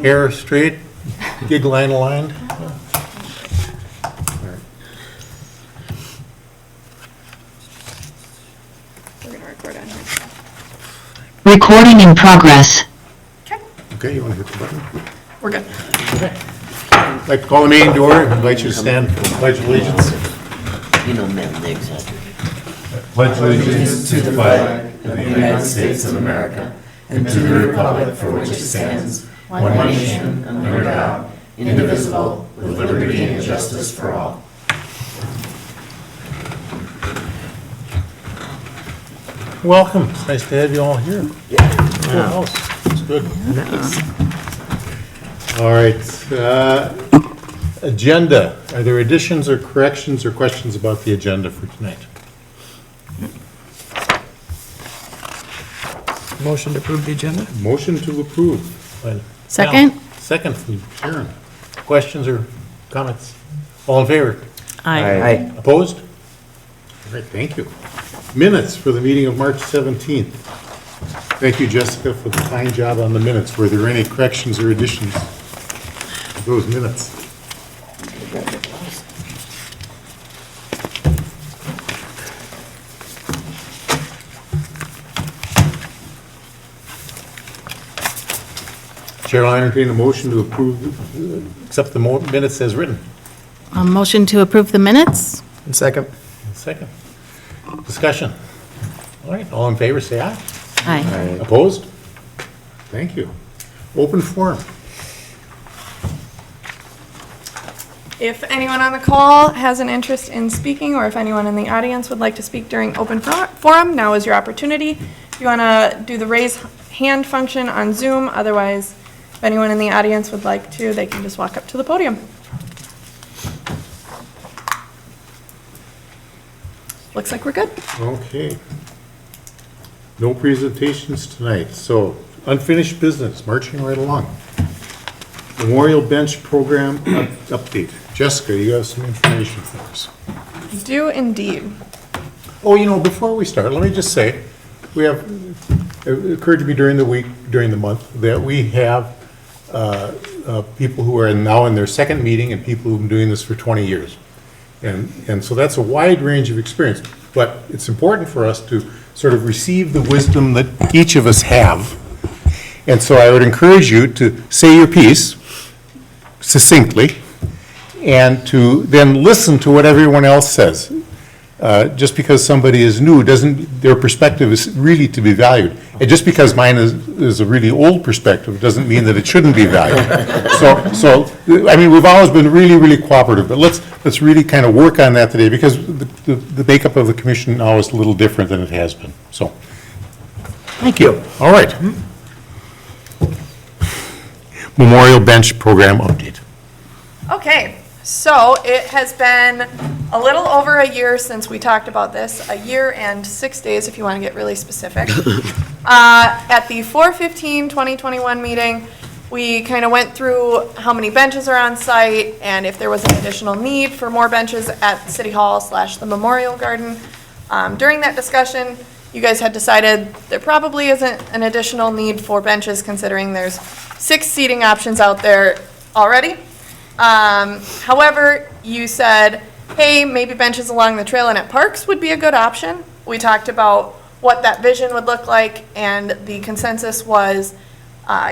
Hair straight, gig line aligned. We're gonna record on here. Recording in progress. Okay, you want to hit the button? We're good. I'd like to call the meeting to order. Invite you to stand for the Pledge of Allegiance. You know, man, they exaggerate. Pledge allegiance to the flag of the United States of America and to the republic for which it stands, one nation, under God, indivisible, with liberty and justice for all. Welcome. It's nice to have you all here. Full house. It's good. All right. Agenda. Are there additions or corrections or questions about the agenda for tonight? Motion to approve the agenda? Motion to approve. Second? Second from Sharon. Questions or comments? All in favor? Aye. Opposed? All right, thank you. Minutes for the meeting of March 17th. Thank you, Jessica, for the fine job on the minutes. Were there any corrections or additions to those minutes? Chair will entertain a motion to approve, accept the minutes as written. Motion to approve the minutes? And second? Second. Discussion. All right, all in favor, say aye. Aye. Opposed? Thank you. Open forum. If anyone on the call has an interest in speaking, or if anyone in the audience would like to speak during open forum, now is your opportunity. If you want to do the raise hand function on Zoom, otherwise, if anyone in the audience would like to, they can just walk up to the podium. Looks like we're good. Okay. No presentations tonight, so unfinished business, marching right along. Memorial Bench Program update. Jessica, you have some information for us. Do indeed. Oh, you know, before we start, let me just say, it occurred to me during the week, during the month, that we have people who are now in their second meeting and people who've been doing this for 20 years. And so that's a wide range of experience, but it's important for us to sort of receive the wisdom that each of us have. And so I would encourage you to say your piece succinctly and to then listen to what everyone else says. Just because somebody is new their perspective is really to be valued. And just because mine is a really old perspective doesn't mean that it shouldn't be valued. So I mean, we've always been really, really cooperative, but let's really kind of work on that today because the makeup of the commission now is a little different than it has been. So, thank you. All right. Memorial Bench Program update. Okay, so it has been a little over a year since we talked about this, a year and 6 days if you want to get really specific. At the 4/15/2021 meeting, we kind of went through how many benches are on site and if there was an additional need for more benches at City Hall / the Memorial Garden. During that discussion, you guys had decided there probably isn't an additional need for benches considering there's 6 seating options out there already. However, you said, hey, maybe benches along the trail and at parks would be a good option. We talked about what that vision would look like, and the consensus was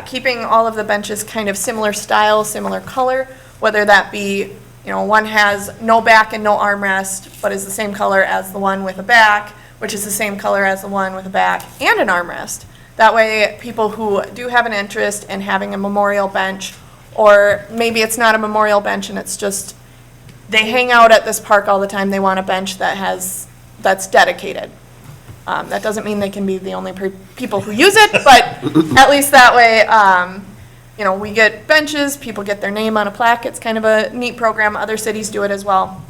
keeping all of the benches kind of similar style, similar color, whether that be, one has no back and no armrest, but is the same color as the one with a back, which is the same color as the one with a back and an armrest. That way, people who do have an interest in having a memorial bench, or maybe it's not a memorial bench and it's just they hang out at this park all the time, they want a bench that's dedicated. That doesn't mean they can be the only people who use it, but at least that way, we get benches, people get their name on a plaque. It's kind of a neat program. Other cities do it as well.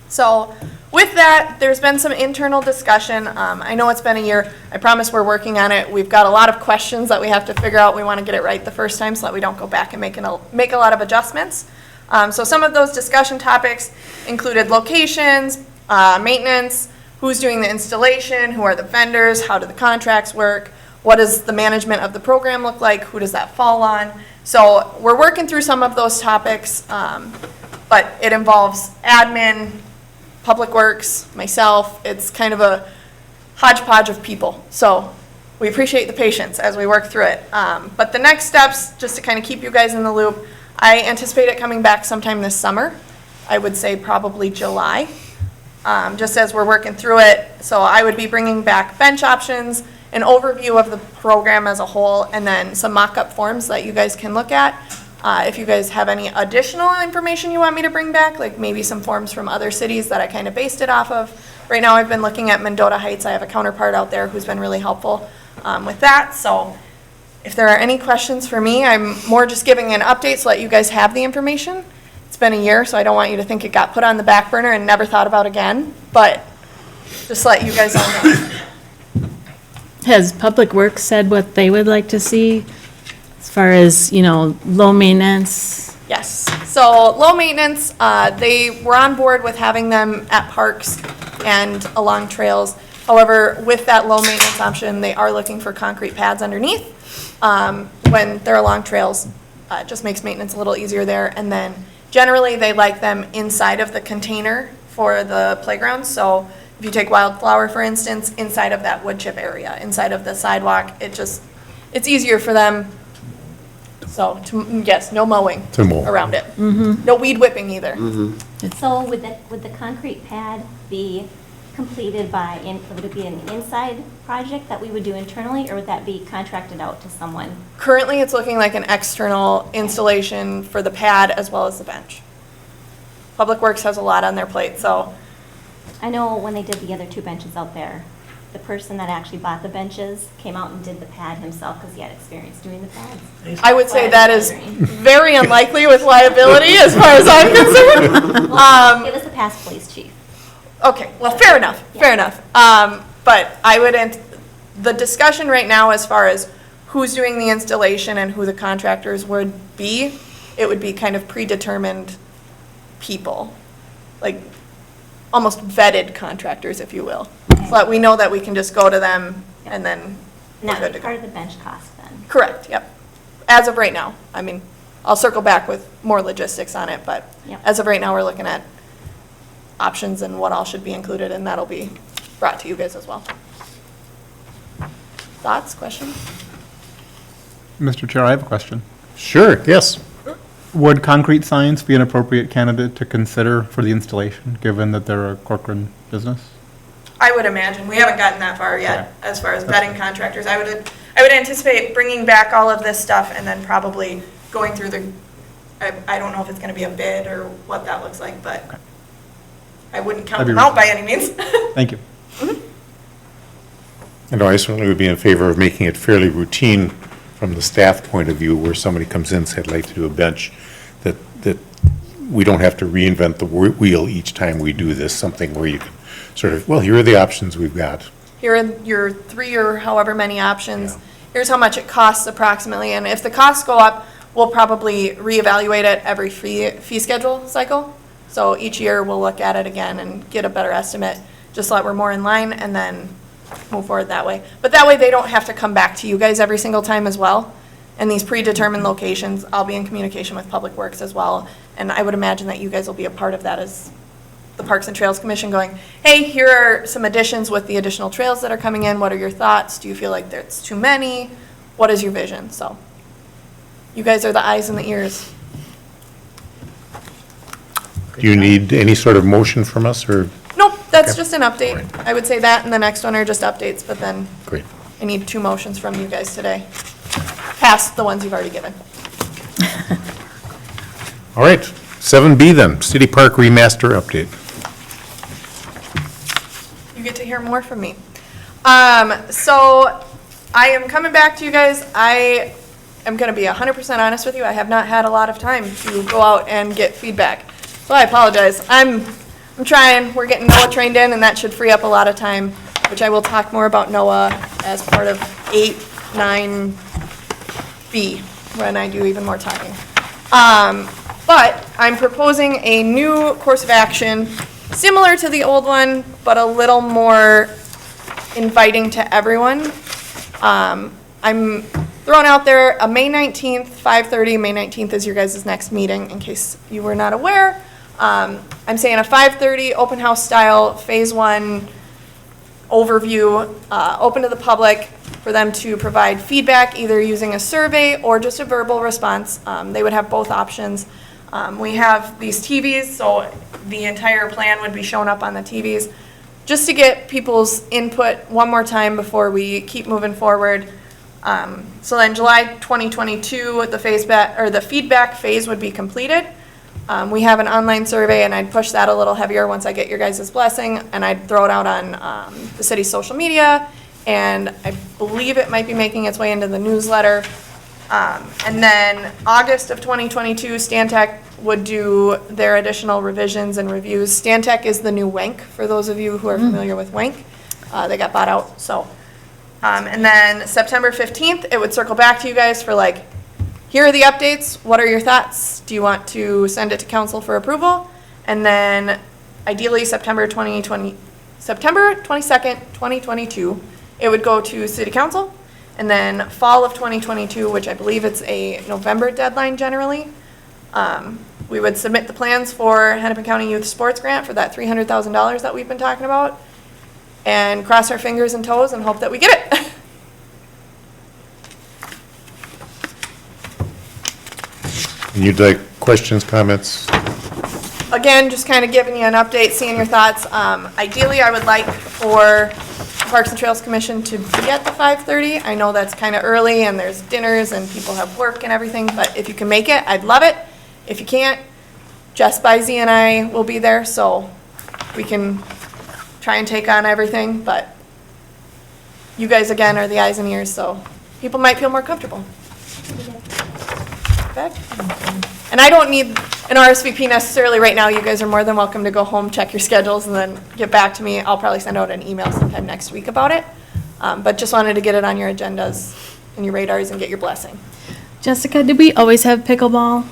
So with that, there's been some internal discussion. I know it's been a year. I promise we're working on it. We've got a lot of questions that we have to figure out. We want to get it right the first time so that we don't go back and make a lot of adjustments. So some of those discussion topics included locations, maintenance, who's doing the installation, who are the vendors, how do the contracts work, what does the management of the program look like, who does that fall on, So we're working through some of those topics, but it involves admin, Public Works, myself. It's kind of a hodgepodge of people. So we appreciate the patience as we work through it. But the next steps, just to kind of keep you guys in the loop, I anticipate it coming back sometime this summer. I would say probably July, just as we're working through it. So I would be bringing back bench options, an overview of the program as a whole, and then some mock-up forms that you guys can look at. If you guys have any additional information you want me to bring back, like maybe some forms from other cities that I kind of based it off of. Right now I've been looking at Mendota Heights. I have a counterpart out there who's been really helpful with that. So if there are any questions for me, I'm more just giving an update so that you guys have the information. It's been a year, so I don't want you to think it got put on the back burner and never thought about again, but just let you guys all know. Has Public Works said what they would like to see as far as, low maintenance? Yes, so low maintenance, they were on board with having them at parks and along trails. However, with that low maintenance option, they are looking for concrete pads underneath. When they're along trails, it just makes maintenance a little easier there. And then generally, they like them inside of the container for the playground. So if you take Wildflower, for instance, inside of that wood chip area, inside of the sidewalk, it's easier for them. So, yes, no mowing To mow. around it. No weed whipping either. So would the concrete pad be completed by, would it be an inside project that we would do internally, or would that be contracted out to someone? Currently, it's looking like an external installation for the pad as well as the bench. Public Works has a lot on their plate, so I know when they did the other two benches out there, the person that actually bought the benches came out and did the pad himself because he had experience doing the pads. I would say that is very unlikely with liability as far as I'm concerned. It was the past police chief. Okay, well, fair enough, fair enough. But I would, the discussion right now as far as who's doing the installation and who the contractors would be, it would be kind of predetermined people, like almost vetted contractors, if you will. So that we know that we can just go to them and then And we're that good would to be part go. of the bench cost then? Correct, yep. As of right now. I mean, I'll circle back with more logistics on it, but Yep. as of right now, we're looking at options and what all should be included, and that'll be brought to you guys as well. Thoughts, questions? Mr. Chair, I have a question. Sure, yes. Would concrete signs be an appropriate candidate to consider for the installation, given that they're a Corcoran business? I would imagine. We haven't gotten that far yet, as far as vetting contractors. I would anticipate bringing back all of this stuff and then probably going through I don't know if it's going to be a bid or what that looks like, but I wouldn't count That'd them be out by any means. Thank you. And I certainly would be in favor of making it fairly routine from the staff point of view, where somebody comes in and says, I'd like to do a bench, that we don't have to reinvent the wheel each time we do this, something where you can sort of, well, here are the options we've got. Here are your 3 or however many options. Here's how much it costs approximately, and if the costs go up, we'll probably reevaluate it every fee schedule cycle. So each year, we'll look at it again and get a better estimate, just so that we're more in line, and then move forward that way. But that way, they don't have to come back to you guys every single time as well. And these predetermined locations, I'll be in communication with Public Works as well, and I would imagine that you guys will be a part of that as the Parks and Trails Commission going, hey, here are some additions with the additional trails that are coming in. What are your thoughts? Do you feel like there's too many? What is your vision? So you guys are the eyes and the ears. Do you need any sort of motion from us, or? Nope, that's Okay. just an update. I would say that and the next one are just updates, but then Great. I need 2 motions from you guys today, past the ones you've already given. All right, 7B then, City Park Remaster Update. You get to hear more from me. So I am coming back to you guys. I am going to be 100% honest with you. I have not had a lot of time to go out and get feedback. So I apologize. I'm trying. We're getting Noah trained in, and that should free up a lot of time, which I will talk more about Noah as part of 8, 9B, when I do even more talking. But I'm proposing a new course of action, similar to the old one, but a little more inviting to everyone. I'm throwing out there a May 19th, 5:30. May 19th is your guys' next meeting, in case you were not aware. I'm saying a 5:30 open house style, phase 1 overview, open to the public for them to provide feedback, either using a survey or just a verbal response. They would have both options. We have these TVs, so the entire plan would be shown up on the TVs, just to get people's input one more time before we keep moving forward. So then July 2022, the feedback phase would be completed. We have an online survey, and I'd push that a little heavier once I get your guys' blessing, and I'd throw it out on the city's social media, and I believe it might be making its way into the newsletter. And then August of 2022, Stantec would do their additional revisions and reviews. Stantec is the new WENC, for those of you who are familiar with WENC. They got bought out, so. And then September 15th, it would circle back to you guys for like, here are the updates, what are your thoughts? Do you want to send it to council for approval? And then ideally September 22nd, 2022, it would go to city council. And then fall of 2022, which I believe it's a November deadline generally, we would submit the plans for Hennepin County Youth Sports Grant for that $300,000 that we've been talking about, and cross our fingers and toes and hope that we get it. And you'd like questions, comments? Again, just kind of giving you an update, seeing your thoughts. Ideally, I would like for the Parks and Trails Commission to be at the 5:30. I know that's kind of early, and there's dinners, and people have work and everything, but if you can make it, I'd love it. If you can't, Jess, Bizey, and I will be there, so we can try and take on everything, but you guys, again, are the eyes and ears, so people might feel more comfortable. Okay. And I don't need an RSVP necessarily right now. You guys are more than welcome to go home, check your schedules, and then get back to me. I'll probably send out an email sometime next week about it. But just wanted to get it on your agendas and your radars and get your blessing. Jessica, did we always have pickleball?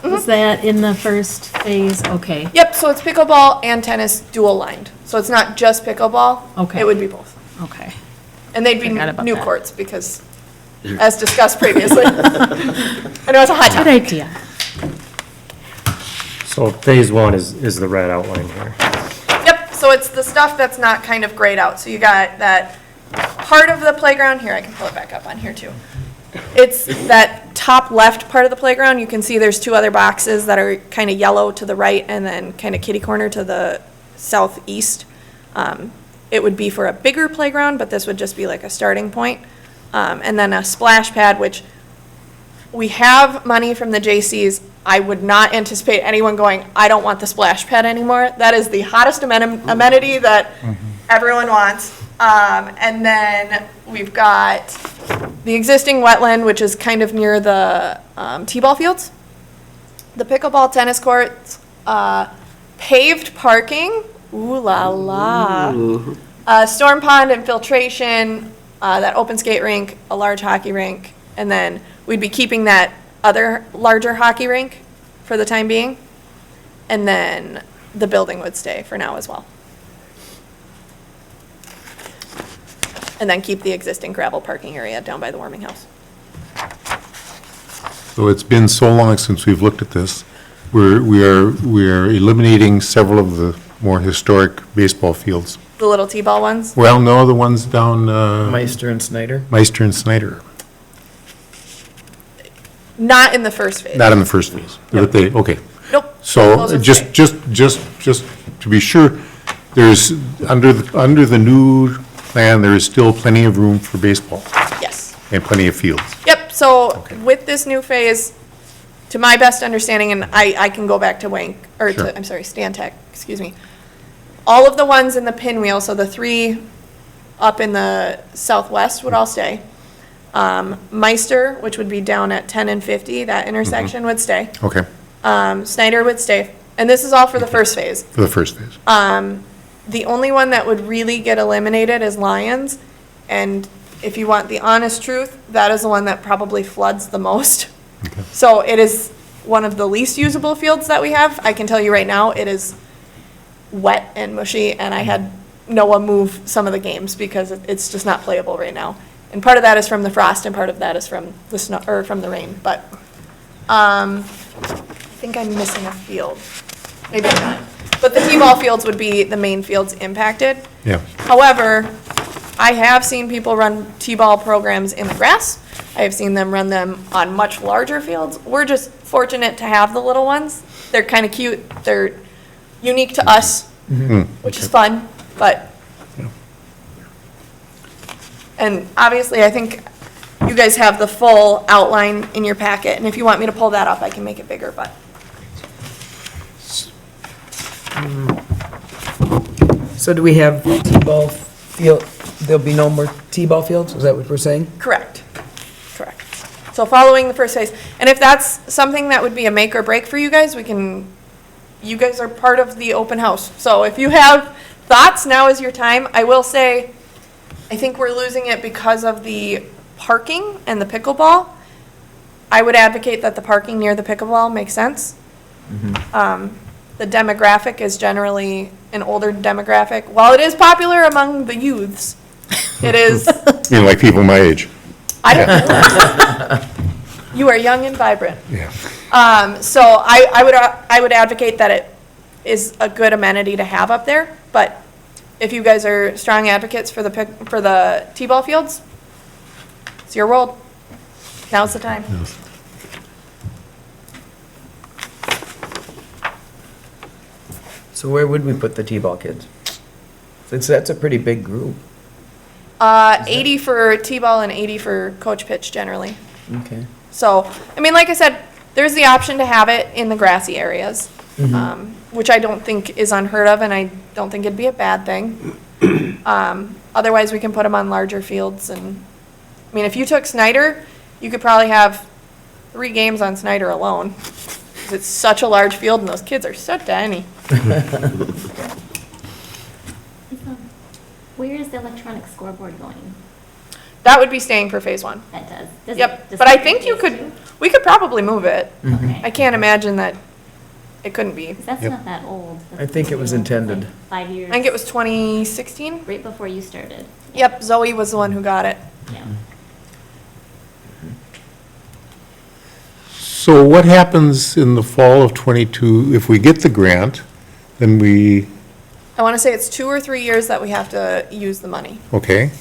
Was that in the first phase? Okay. Yep, so it's pickleball and tennis dual lined. So it's not just pickleball. Okay. It would be both. Okay. And they'd be Forgot about new that. courts because, as discussed previously. I know it's a hot Good topic. idea. So phase 1 is the red outline here. Yep, so it's the stuff that's not kind of grayed out. So you got that part of the playground, here, I can pull it back up on here too. It's that top left part of the playground. You can see there's two other boxes that are kind of yellow to the right and then kind of kitty corner to the southeast. It would be for a bigger playground, but this would just be like a starting point. And then a splash pad, which we have money from the J.C.'s. I would not anticipate anyone going, I don't want the splash pad anymore. That is the hottest amenity that everyone wants. And then we've got the existing wetland, which is kind of near the T-ball fields, the pickleball tennis courts, paved parking, ooh la la, storm pond infiltration, that open skate rink, a large hockey rink, and then we'd be keeping that other larger hockey rink for the time being, and then the building would stay for now as well. And then keep the existing gravel parking area down by the warming house. So it's been so long since we've looked at this. We are eliminating several of the more historic baseball fields. The little T-ball ones? Well, no, the ones down Meister and Snyder. Meister and Snyder. Not in the first phase. Not in the first phase. But okay. Nope. So Those would just to be sure, there's, under the new plan, there is still plenty of room for baseball stay. Yes. and plenty of fields. Yep, so Okay. with this new phase, to my best understanding, and I can go back to Wank, or Sure. to, I'm sorry, Stantec, excuse me. All of the ones in the pinwheel, so the three up in the southwest would all stay. Meister, which would be down at 10 and 50, that intersection would stay. Okay, Snyder would stay, and this is all for the first phase. for the first phase. The only one that would really get eliminated is Lions, and if you want the honest truth, that is the one that probably floods the most. So it is one of the least usable fields that we have. I can tell you right now, it is wet and mushy, and I had Noah move some of the games because it's just not playable right now. And part of that is from the frost and part of that is from the snow, or from the rain, but, I think I'm missing a field. Maybe I'm not. But the T-ball fields would be the main fields impacted. Yeah. However, I have seen people run T-ball programs in the grass. I have seen them run them on much larger fields. We're just fortunate to have the little ones. They're kind of cute. They're unique to us, which is fun, but. And obviously, I think you guys have the full outline in your packet, and if you want me to pull that up, I can make it bigger, but. So do we have T-ball field, there'll be no more T-ball fields? Is that what we're saying? Correct. Correct. So following the first phase. And if that's something that would be a make or break for you guys, you guys are part of the open house. So if you have thoughts, now is your time. I will say, I think we're losing it because of the parking and the pickleball. I would advocate that the parking near the pickleball makes sense. The demographic is generally an older demographic. While it is popular among the youths, it is, You know, like people my age. I don't know. You are young and vibrant. Yeah. So I would advocate that it is a good amenity to have up there, but if you guys are strong advocates for the T-ball fields, it's your world. Now's the time. So where would we put the T-ball kids? Since that's a pretty big group. 80 for T-ball and 80 for coach pitch generally. Okay. So, I mean, like I said, there's the option to have it in the grassy areas, which I don't think is unheard of, and I don't think it'd be a bad thing. Otherwise, we can put them on larger fields, and, I mean, if you took Snyder, you could probably have 3 games on Snyder alone. 'Cause it's such a large field, and those kids are so tiny. Where is the electronic scoreboard going? That would be staying for phase 1. That does. Does Yep, it- does but I it think you phase could, we could probably move it. two? Okay. I can't imagine that it couldn't be. 'Cause that's not that old. I think it was That's like intended. 5 years. I think it was 2016. Right before you started. Yep, Zoe was the one who got it. Yeah. So what happens in the fall of '22, if we get the grant, then we, I want to say it's 2 or 3 years that we have to use the money. okay,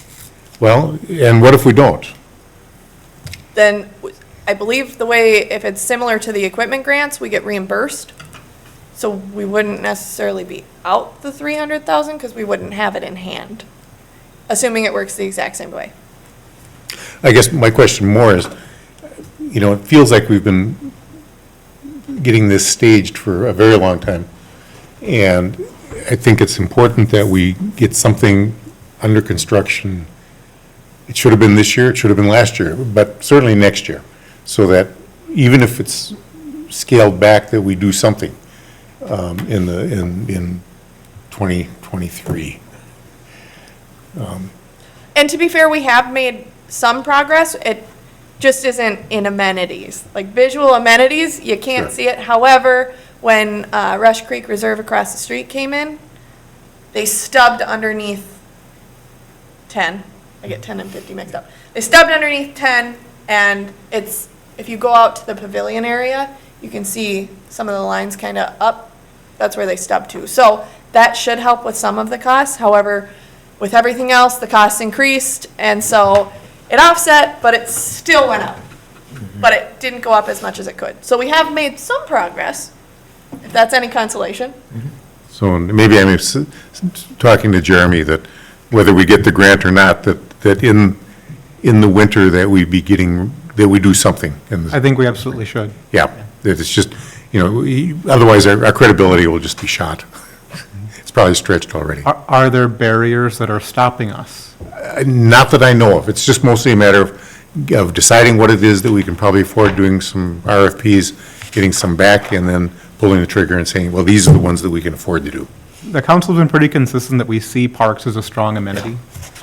well, and what if we don't? Then I believe the way, if it's similar to the equipment grants, we get reimbursed. So we wouldn't necessarily be out the 300,000 because we wouldn't have it in hand, assuming it works the exact same way. I guess my question more is, you know, it feels like we've been getting this staged for a very long time. And I think it's important that we get something under construction. It should have been this year, it should have been last year, but certainly next year. So that even if it's scaled back, that we do something in 2023. And to be fair, we have made some progress. It just isn't in amenities. Like visual amenities, you can't Sure. see it. However, when Rush Creek Reserve across the street came in, they stubbed underneath 10. I get 10 and 50 mixed up. They stubbed underneath 10, and it's, if you go out to the pavilion area, you can see some of the lines kind of up. That's where they stubbed to. So that should help with some of the costs. However, with everything else, the costs increased, and so it offset, but it still went up. But it didn't go up as much as it could. So we have made some progress, if that's any consolation. So maybe I'm talking to Jeremy that whether we get the grant or not, that in the winter that we be getting, that we do something. I think we absolutely should. Yeah, that it's just, you know, otherwise our credibility will just be shot. It's probably stretched already. Are there barriers that are stopping us? Not that I know of. It's just mostly a matter of deciding what it is that we can probably afford, doing some RFPs, getting some back, and then pulling the trigger and saying, well, these are the ones that we can afford to do. The council's been pretty consistent that we see parks as a strong amenity.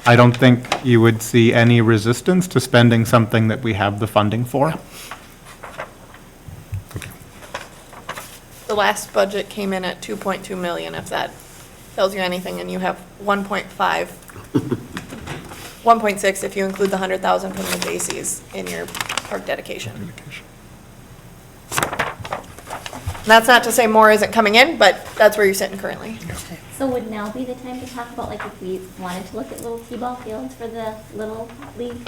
I don't think you would see any resistance to spending something that we have the funding for. The last budget came in at 2.2 million, if that tells you anything, and you have 1.5 1.6 if you include the 100,000 from the J.C.'s in your park dedication. And that's not to say more isn't coming in, but that's where you're sitting currently. So would now be the time to talk about, like, if we wanted to look at little T-ball fields for the Little League?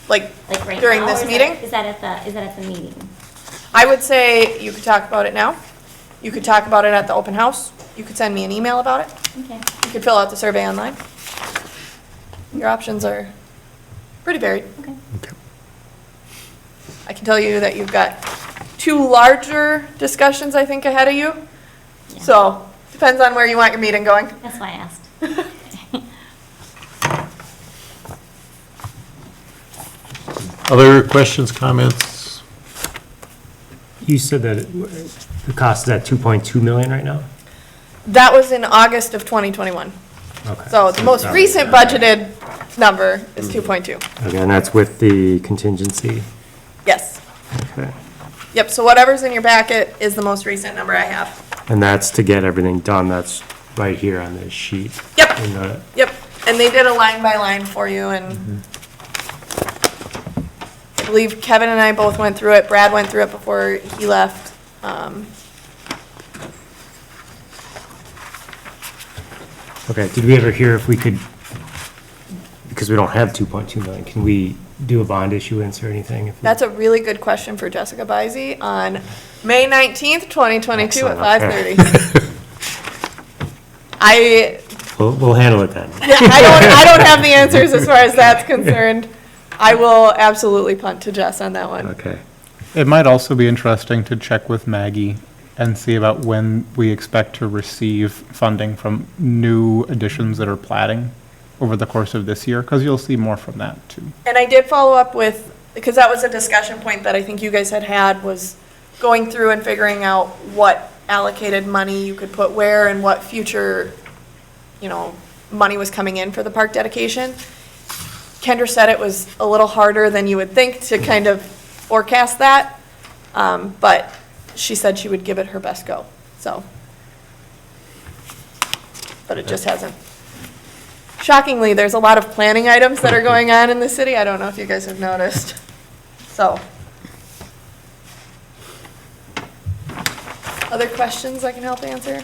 Like, Like right during now, this or meeting? Is that at the meeting? I would say you could talk about it now. You could talk about it at the open house. You could send me an email about it. Okay. You could fill out the survey online. Your options are pretty varied. Okay. I can tell you that you've got 2 larger discussions, I think, ahead of you. Yeah. So, depends on where you want your meeting going. That's why I asked. Other questions, comments? You said that the cost is at 2.2 million right now? That was in August of 2021. Okay. So the most recent budgeted number is 2.2. Okay, and that's with the contingency? Yes. Okay. Yep, so whatever's in your packet is the most recent number I have. And that's to get everything done, that's right here on this sheet? Yep. In the- Yep, and they did a line by line for you, and I believe Kevin and I both went through it. Brad went through it before he left. Okay, did we ever hear if we could, because we don't have 2.2 million, can we do a bond issuance or anything? if we- That's a really good question for Jessica Bizey on May 19th, 2022 at Excellent, okay. 5:30. We'll handle it then. I don't have the answers as far as that's concerned. I will absolutely punt to Jess on that one. Okay. It might also be interesting to check with Maggie and see about when we expect to receive funding from new additions that are platting over the course of this year, because you'll see more from that too. And I did follow up with, because that was a discussion point that I think you guys had, was going through and figuring out what allocated money you could put where and what future, money was coming in for the park dedication. Kendra said it was a little harder than you would think to kind of forecast that, but she said she would give it her best go, so. But it just hasn't. Shockingly, there's a lot of planning items that are going on in the city. I don't know if you guys have noticed, so. Other questions I can help answer?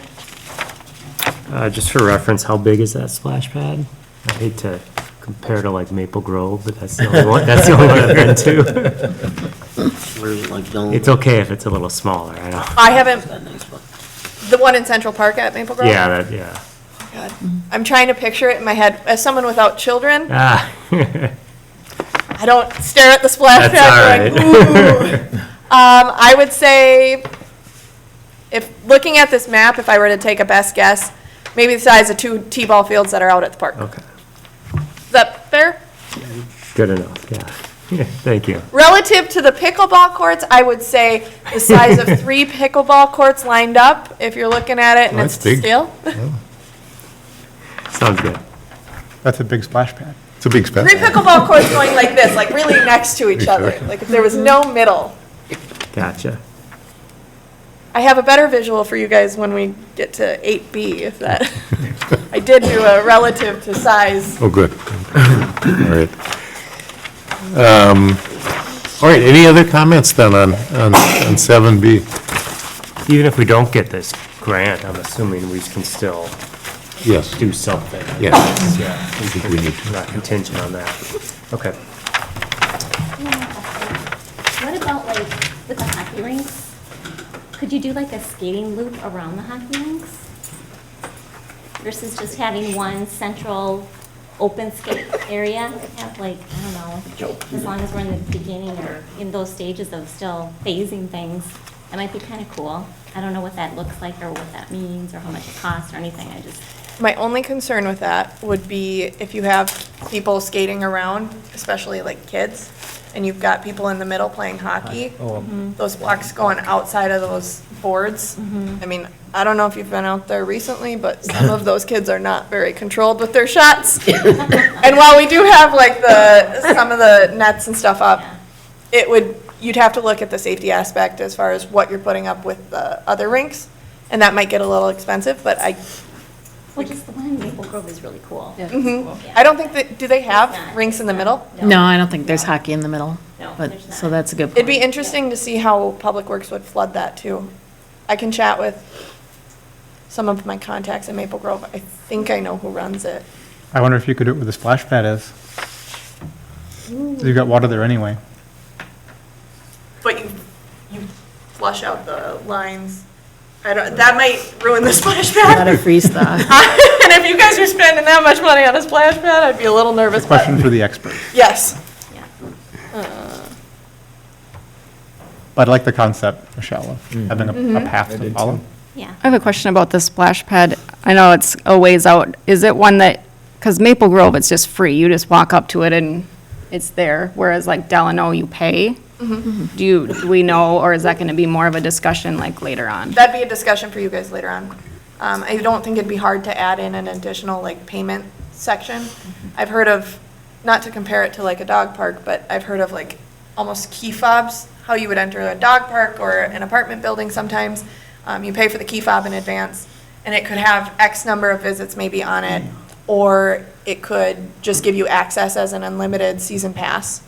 Just for reference, how big is that splash pad? I hate to compare to like Maple Grove, but that's the only one, I've been to. Where's like, don't. It's okay if it's a little smaller, I know. I haven't, That nice one. the one in Central Park at Maple Grove? Yeah. God. I'm trying to picture it in my head. As someone without children, Ah, I don't stare at the splash That's pad all going, ooh. I would say, if looking at this map, if I were to take a best guess, maybe the size of 2 T-ball fields that are out at the park. okay, Is that fair? good enough, yeah. Yeah, thank you. Relative to the pickleball courts, I would say the size of 3 pickleball courts lined up, if you're looking at it and Oh, it's that's big. still. Sounds good. That's a big splash pad. It's a big spend. 3 pickleball courts going like this, like really next to each other, like if there was no middle. Gotcha. I have a better visual for you guys when we get to 8B, if that, I did do a relative to size. Oh, good. All right. All right, any other comments then on 7B? Even if we don't get this grant, I'm assuming we can still Yes, do something. yes. Yeah, I think we need to. we're not contingent on that. Okay. What about like with the hockey rinks? Could you do like a skating loop around the hockey rinks? Versus just having one central open skate area? Have like, I don't know, as long as we're in the beginning or in those stages of still phasing things, that might be kind of cool. I don't know what that looks like or what that means or how much it costs or anything, I just. My only concern with that would be if you have people skating around, especially like kids, and you've got people in the middle playing hockey, those pucks going outside of those boards. I mean, I don't know if you've been out there recently, but some of those kids are not very controlled with their shots. And while we do have like some of the nets and stuff up, you'd have to look at the safety aspect as far as what you're putting up with the other rinks, and that might get a little expensive, but Well, just the one in Maple Grove is really cool. I don't think that, do they have rinks in the middle? No, I don't think there's hockey in the middle, No, but, there's so not. that's a good point. It'd be interesting to see how Public Works would flood that too. I can chat with some of my contacts in Maple Grove. I think I know who runs it. I wonder if you could do it where the splash pad is. 'Cause you've got water there anyway. But you flush out the lines. I don't, that might ruin the splash Not pad. a freeze thaw. And if you guys are spending that much money on a splash pad, I'd be a little nervous. but- Question for the expert. Yes. Yeah. But I like the concept, Michelle, of having a path to follow. Yeah. I have a question about the splash pad. I know it's a ways out. Is it one that, because Maple Grove, it's just free. You just walk up to it and it's there, whereas like Delano, you pay? Do we know, or is that going to be more of a discussion like later on? That'd be a discussion for you guys later on. I don't think it'd be hard to add in an additional like payment section. I've heard of, not to compare it to like a dog park, but I've heard of like almost key fobs, how you would enter a dog park or an apartment building sometimes. You pay for the key fob in advance, and it could have X number of visits maybe on it, or it could just give you access as an unlimited season pass.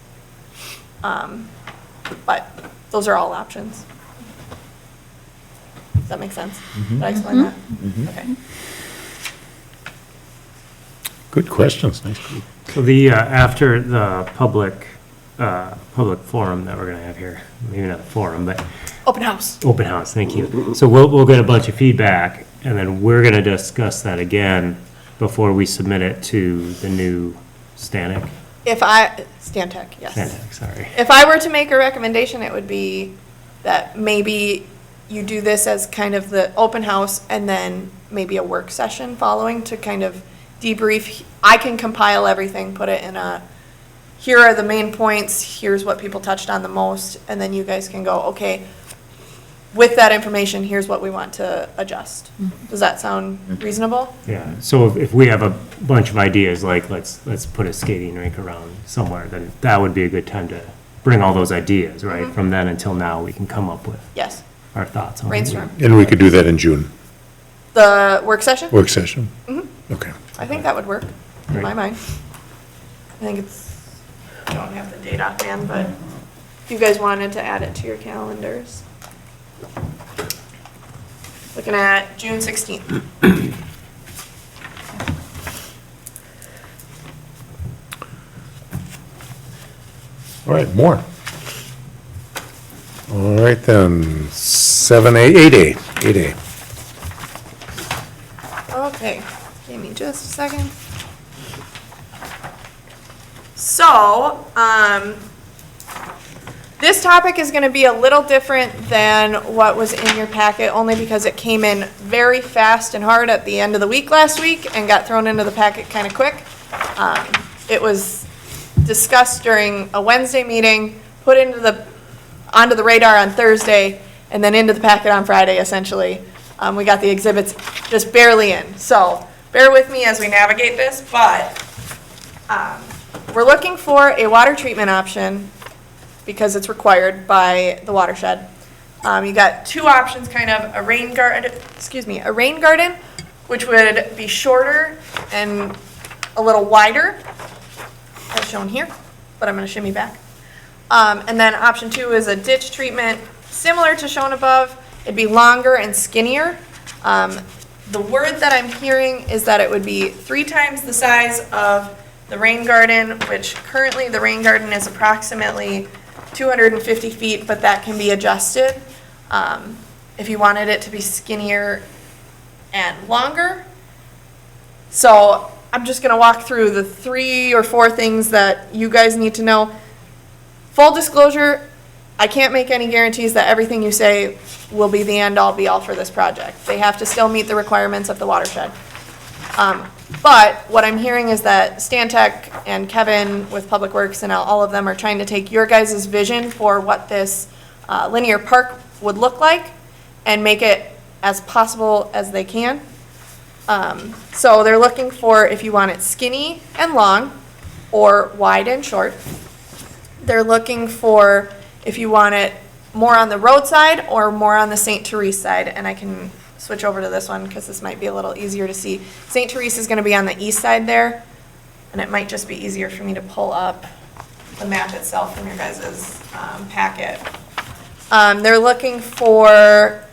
But those are all options. Does that make sense? Did I explain that? Okay. Good questions, nice. So the, after the public forum that we're gonna have here, maybe not a forum, but Open house. open house, thank you. So we'll get a bunch of feedback, and then we're gonna discuss that again before we submit it to the new Stantec, Stantec, yes. Stantec, sorry. If I were to make a recommendation, it would be that maybe you do this as kind of the open house and then maybe a work session following to kind of debrief. I can compile everything, put it in here are the main points, here's what people touched on the most, and then you guys can go, okay, with that information, here's what we want to adjust. Does that sound reasonable? Yeah, so if we have a bunch of ideas, like let's put a skating rink around somewhere, then that would be a good time to bring all those ideas, right? From then until now, we can come up with Yes, our thoughts on it. brainstorm. And we could do that in June, The work session? work session? Okay. I think that would work, in my Great. mind. I think I don't have the date offhand, but if you guys wanted to add it to your calendars. Looking at June 16th. All right, more. All right then, 8A. Okay, give me just a second. So, this topic is going to be a little different than what was in your packet, only because it came in very fast and hard at the end of the week last week and got thrown into the packet kind of quick. It was discussed during a Wednesday meeting, put onto the radar on Thursday, and then into the packet on Friday, essentially. We got the exhibits just barely in. So bear with me as we navigate this, but we're looking for a water treatment option because it's required by the watershed. You got two options, kind of a rain garden, which would be shorter and a little wider, as shown here, but I'm going to shimmy back. And then option two is a ditch treatment, similar to shown above. It'd be longer and skinnier. The word that I'm hearing is that it would be 3 times the size of the rain garden, which currently the rain garden is approximately 250 feet, but that can be adjusted if you wanted it to be skinnier and longer. So I'm just going to walk through the 3 or 4 things that you guys need to know. Full disclosure, I can't make any guarantees that everything you say will be the end-all be-all for this project. They have to still meet the requirements of the watershed. But what I'm hearing is that Stantec and Kevin with Public Works and all of them are trying to take your guys' vision for what this linear park would look like and make it as possible as they can. So they're looking for if you want it skinny and long or wide and short. They're looking for if you want it more on the roadside or more on the St. Therese side, and I can switch over to this one because this might be a little easier to see. St. Therese is going to be on the east side there, and it might just be easier for me to pull up the map itself from your guys' packet. They're looking for,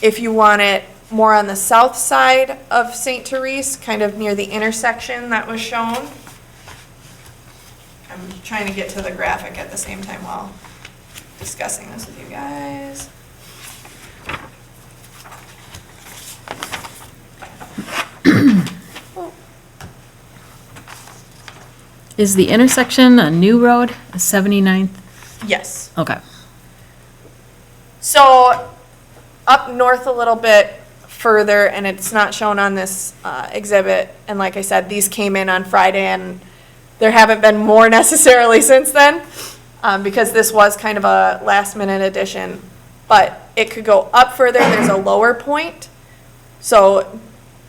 if you want it more on the south side of St. Therese, kind of near the intersection that was shown. I'm trying to get to the graphic at the same time while discussing this with you guys. Is the intersection a new road, a 79th? Yes. Okay. So up north a little bit further, and it's not shown on this exhibit, and like I said, these came in on Friday, and there haven't been more necessarily since then, because this was kind of a last-minute addition. But it could go up further, there's a lower point. So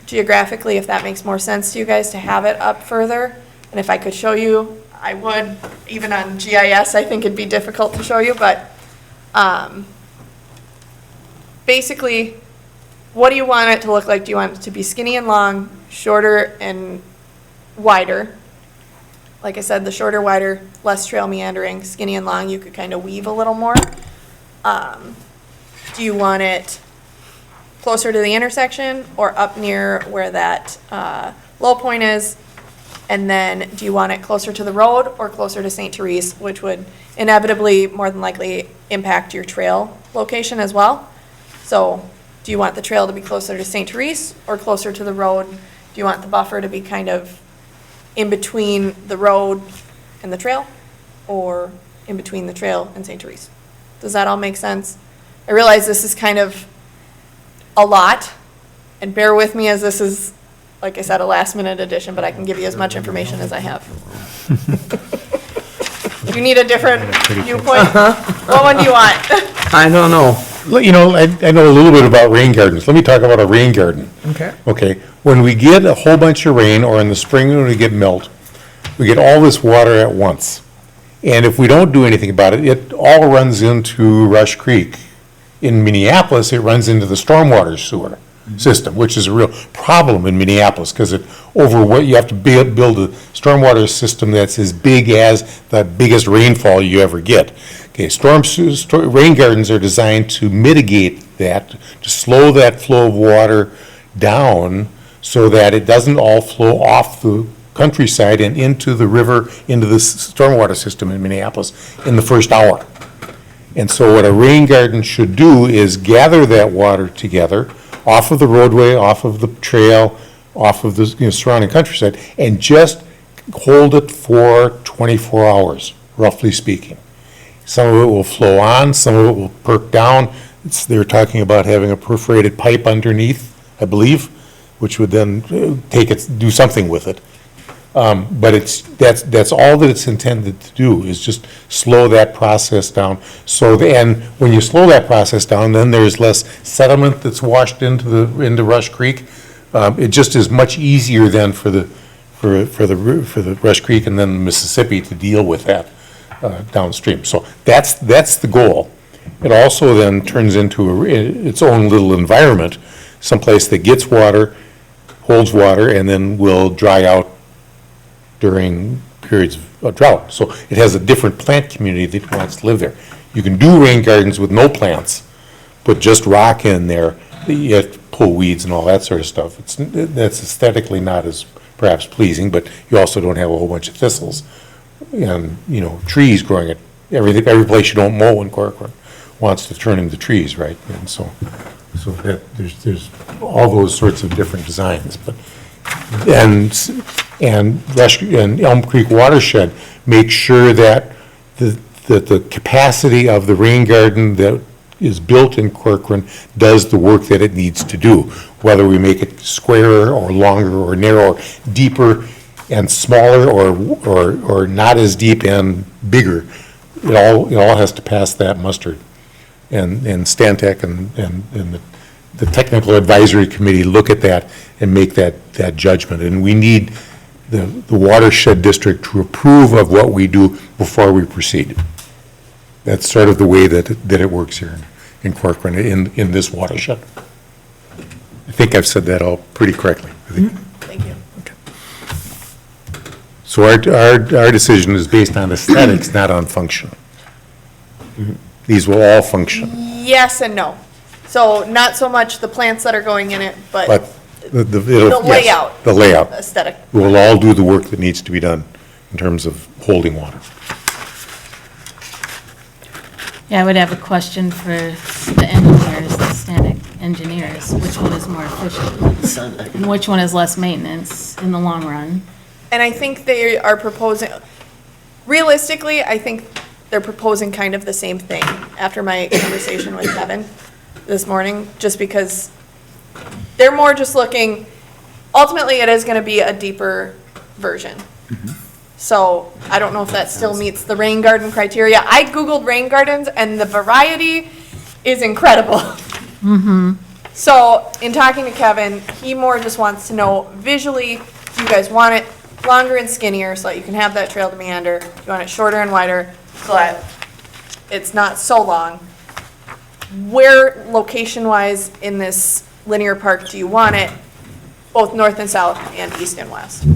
geographically, if that makes more sense to you guys to have it up further, and if I could show you, I would. Even on GIS, I think it'd be difficult to show you, but basically, what do you want it to look like? Do you want it to be skinny and long, shorter and wider? Like I said, the shorter, wider, less trail meandering, skinny and long, you could kind of weave a little more. Do you want it closer to the intersection or up near where that low point is? And then do you want it closer to the road or closer to St. Therese, which would inevitably, more than likely, impact your trail location as well? So do you want the trail to be closer to St. Therese or closer to the road? Do you want the buffer to be kind of in between the road and the trail, or in between the trail and St. Therese? Does that all make sense? I realize this is kind of a lot, and bear with me as this is, like I said, a last-minute addition, but I can give you as much information as I have. You need a different viewpoint? What one do you want? I don't know. You know, I know a little bit about rain gardens. Let me talk about a rain garden. Okay. Okay, when we get a whole bunch of rain, or in the spring when we get melt, we get all this water at once. And if we don't do anything about it, it all runs into Rush Creek. In Minneapolis, it runs into the stormwater sewer system, which is a real problem in Minneapolis, because you have to build a stormwater system that's as big as the biggest rainfall you ever get. Okay, rain gardens are designed to mitigate that, to slow that flow of water down so that it doesn't all flow off the countryside and into the river, into the stormwater system in Minneapolis in the first hour. And so what a rain garden should do is gather that water together off of the roadway, off of the trail, off of the surrounding countryside, and just hold it for 24 hours, roughly speaking. Some of it will flow on, some of it will perk down. They're talking about having a perforated pipe underneath, I believe, which would then do something with it. But that's all that it's intended to do, is just slow that process down. And when you slow that process down, then there's less sediment that's washed into Rush Creek. It just is much easier then for the Rush Creek and then the Mississippi to deal with that downstream. So that's the goal. It also then turns into its own little environment, someplace that gets water, holds water, and then will dry out during periods of drought. So it has a different plant community that wants to live there. You can do rain gardens with no plants, put just rock in there, you have to pull weeds and all that sort of stuff. That's aesthetically not as perhaps pleasing, but you also don't have a whole bunch of thistles and, trees growing at every place you don't mow in Corcoran wants to turn into trees, right? And so that there's all those sorts of different designs, but and Elm Creek Watershed make sure that the capacity of the rain garden that is built in Corcoran does the work that it needs to do, whether we make it squarer or longer or narrower, deeper and smaller, or not as deep and bigger. It all has to pass that muster. And Stantec and the technical advisory committee look at that and make that judgment. And we need the watershed district to approve of what we do before we proceed. That's sort of the way that it works here in Corcoran, in this watershed. think I've said that all pretty correctly. I think. Thank you. So our decision is based on aesthetics, not on function. These will all function, Yes and no. So not so much the plants that are going in it, but but the the yes, layout. the layout. Aesthetic. We'll all do the work that needs to be done in terms of holding water. Yeah, I would have a question for the engineers, the static engineers, which one is more efficient? And which one is less maintenance in the long run? And I think they are proposing, realistically, I think they're proposing kind of the same thing after my conversation with Kevin this morning, just because they're more just looking, ultimately, it is gonna be a deeper version. So I don't know if that still meets the rain garden criteria. I Googled rain gardens and the variety is incredible. So in talking to Kevin, he more just wants to know visually, do you guys want it longer and skinnier so that you can have that trail to meander? Do you want it shorter and wider so that it's not so long? Where location-wise in this linear park do you want it, both north and south and east and west?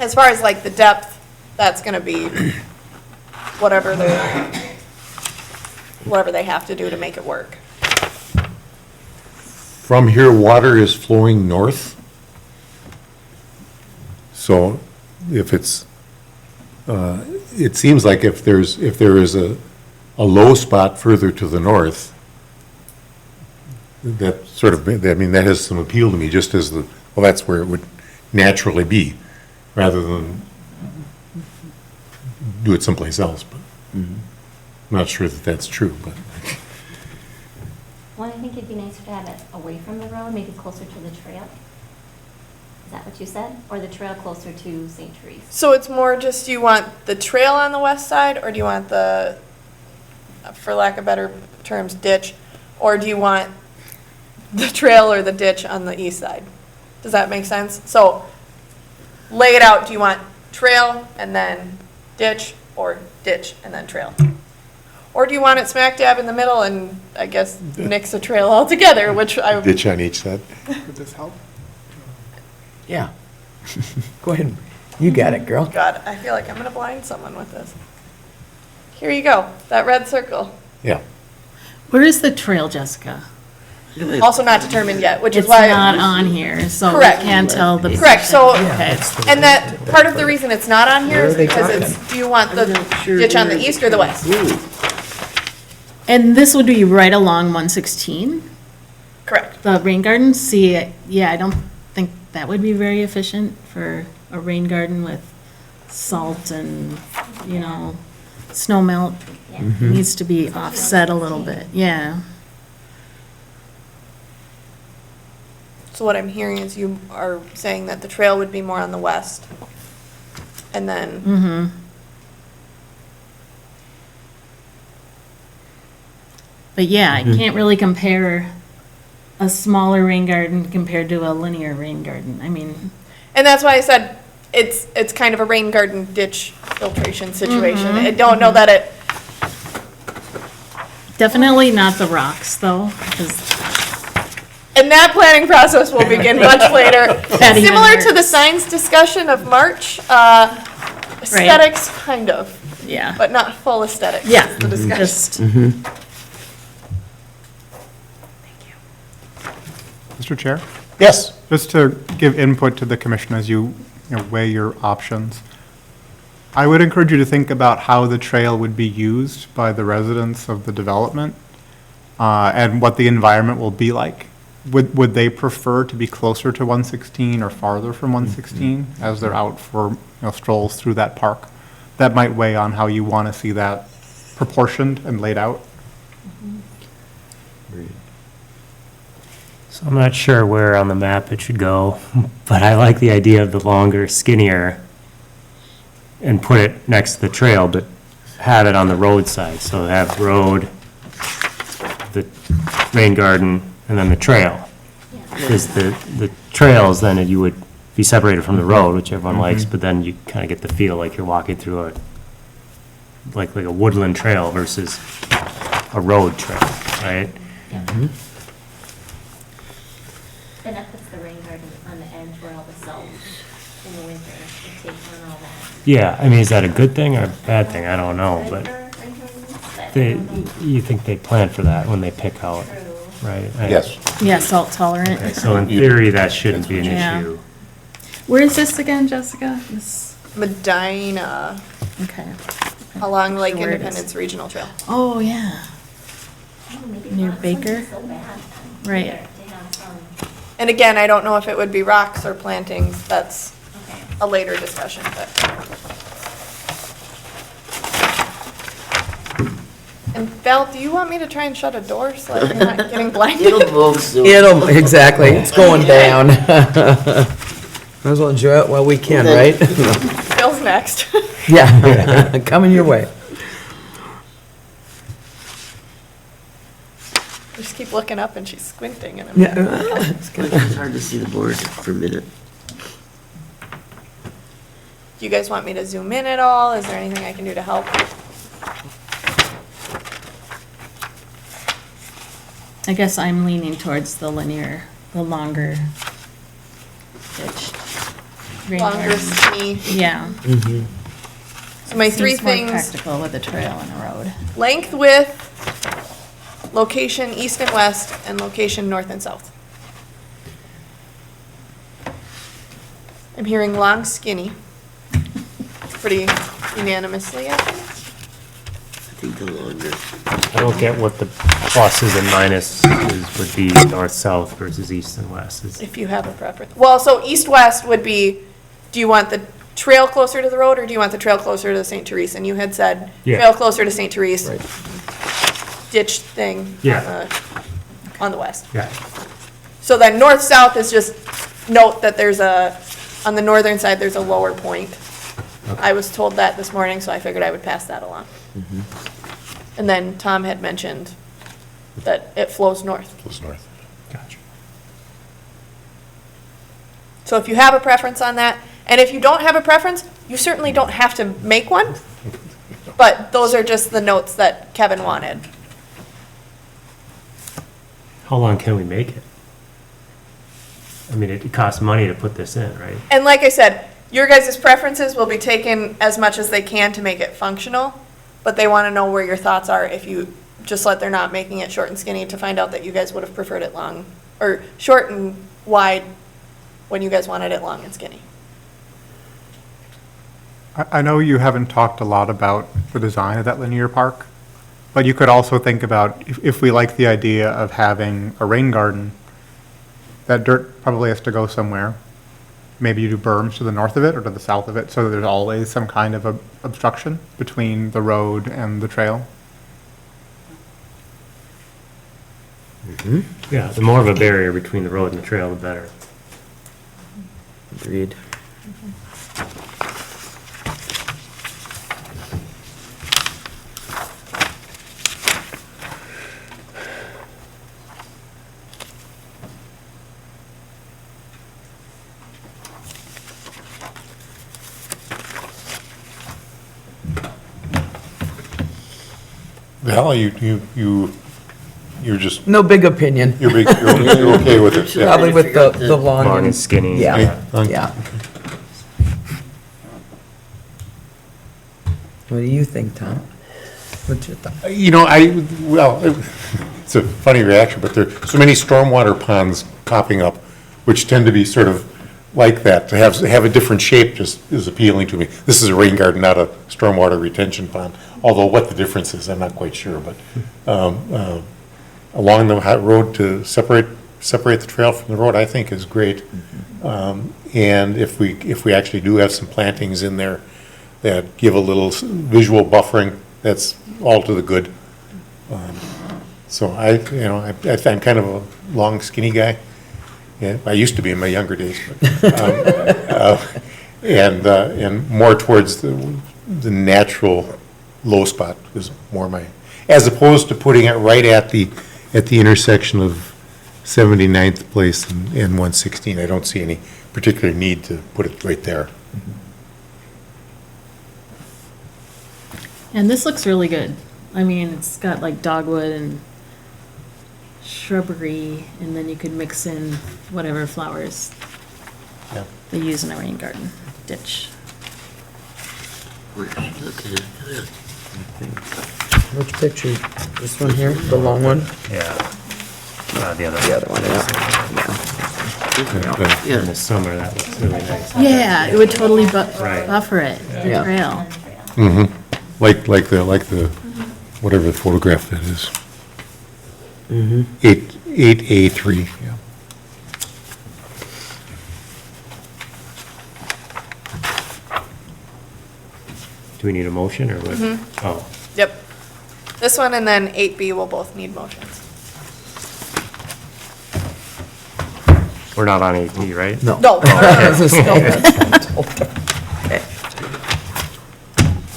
As far as like the depth, that's gonna be whatever they have to do to make it work. From here, water is flowing north. So if it's, it seems like if there is a low spot further to the north, that sort of, I mean, that has some appeal to me, just as the, well, that's where it would naturally be, rather than do it someplace else, but I'm not sure that that's true, but. Well, I think it'd be nicer to have it away from the road, maybe closer to the trail. Is that what you said? Or the trail closer to St. Therese? So it's more just, do you want the trail on the west side, or do you want the, for lack of better terms, ditch? Or do you want the trail or the ditch on the east side? Does that make sense? So lay it out, do you want trail and then ditch, or ditch and then trail? Or do you want it smack dab in the middle and, I guess, nix a trail altogether, which I. Ditch on each side. Would this help? Yeah. Go ahead. You got it, girl. God, I feel like I'm gonna blind someone with this. Here you go, that red circle. Yeah. Where is the trail, Jessica? Also not determined yet, which is It's why. not on here, so we Correct. can't tell the. Correct, so, Okay. and that, part of the reason it's not on here Where is are they because talking? it's, do you want the ditch on the east or the west? And this would be right along 116, Correct. the rain garden? See, yeah, I don't think that would be very efficient for a rain garden with salt and, you know, snow melt. Yeah. It needs to be offset a little bit, yeah. So what I'm hearing is you are saying that the trail would be more on the west. And then, Mm-hmm. But yeah, I can't really compare a smaller rain garden compared to a linear rain garden. I mean, and that's why I said it's kind of a rain garden ditch filtration situation. I don't know that it, definitely not the rocks, though, because and that planning process will begin much later. That even Similar to the works. signs discussion of March, aesthetics, kind of, yeah. but not full aesthetics. Yeah, is the discussion. just, Mr. Chair? Yes. Just to give input to the commission as you weigh your options, I would encourage you to think about how the trail would be used by the residents of the development and what the environment will be like. Would they prefer to be closer to 116 or farther from 116 as they're out for strolls through that park? That might weigh on how you want to see that proportioned and laid out. So I'm not sure where on the map it should go, but I like the idea of the longer, skinnier, and put it next to the trail, but have it on the roadside. So have road, the rain garden, and then the trail. Because the trails, then you would be separated from the road, which everyone likes, but then you kind of get the feel like you're walking through like a woodland trail versus a road trail, right? Then that puts the rain garden on the edge where all the salt in the winter would take on all that. Yeah, I mean, is that a good thing or a bad thing? I don't know, but they, you think they plan for that when they pick out, right? Yes. Yeah, salt tolerant. Okay, so in theory, that shouldn't be an Yeah. issue. Where is this again, Jessica? Medina, Okay. along Lake Where it is. Independence Regional Trail. Oh, yeah, Near Baker? So bad. right. To have some, And again, I don't know if it would be rocks or plantings, that's okay. a later discussion, but. And Val, do you want me to try and shut a door so I'm not getting blinded? It'll move soon. Exactly, it's going down. Might as well enjoy it while we can, right? Bill's next. Yeah, coming your way. Just keep looking up and she's squinting and I'm. Yeah. It's hard to see the board for a minute. Do you guys want me to zoom in at all? Is there anything I can do to help? I guess I'm leaning towards the linear, the longer pitched. rain Longer, garden. skinny. Yeah. So my three Seems more things, practical with a trail and a road. length, width, location east and west, and location north and south. I'm hearing long, skinny. Pretty unanimously, I think. I think the longer. I don't get what the pluses and minuses would be north-south versus east and west. If you have a preference. Well, so east-west would be, do you want the trail closer to the road, or do you want the trail closer to the St. Therese? And you had said, Yeah. trail closer to St. Therese, Right. ditch thing Yeah. on the west. Yeah, So then north-south is just note that there's on the northern side, there's a lower point. I was told that this morning, so I figured I would pass that along. And then Tom had mentioned that it flows north. Goes north. gotcha. So if you have a preference on that, and if you don't have a preference, you certainly don't have to make one. But those are just the notes that Kevin wanted. How long can we make it? I mean, it costs money to put this in, right? And like I said, your guys' preferences will be taken as much as they can to make it functional, but they want to know where your thoughts are if you just let they're not making it short and skinny to find out that you guys would have preferred it long, or short and wide when you guys wanted it long and skinny. I know you haven't talked a lot about the design of that linear park, but you could also think about, if we like the idea of having a rain garden, that dirt probably has to go somewhere. Maybe you do berms to the north of it or to the south of it, so that there's always some kind of obstruction between the road and the trail. Yeah, the more of a barrier between the road and the trail, the better. Agreed. Val, you're just, No big opinion. you're okay with it? Yeah. Probably with the long. Long and skinny. Yeah, Yeah. yeah. What do you think, Tom? What's your thought? It's a funny reaction, but there are so many stormwater ponds popping up, which tend to be sort of like that. To have a different shape just is appealing to me. This is a rain garden, not a stormwater retention pond, although what the difference is, I'm not quite sure, but along the road to separate the trail from the road, I think is great. And if we actually do have some plantings in there that give a little visual buffering, that's all to the good. So I'm kind of a long, skinny guy. Yeah, I used to be in my younger days, but, and more towards the natural low spot is more my, as opposed to putting it right at the intersection of 79th Place and 116. I don't see any particular need to put it right there. And this looks really good. I mean, it's got like dogwood and shrubbery, and then you could mix in whatever flowers Yeah. they use in a rain garden ditch. We're looking at that. Which picture? This one here, the long one? Yeah. The other. The other one, yeah. Yeah. In the summer, that looks really nice. Yeah, it would totally Right. buffer it, the Yeah. trail. Mm-hmm. Like the, whatever photograph that is. Mm-hmm. 8A3, yeah. Do we need a motion or what? Oh, Yep. This one and then 8B will both need motions. we're not on 8B, right? No. No.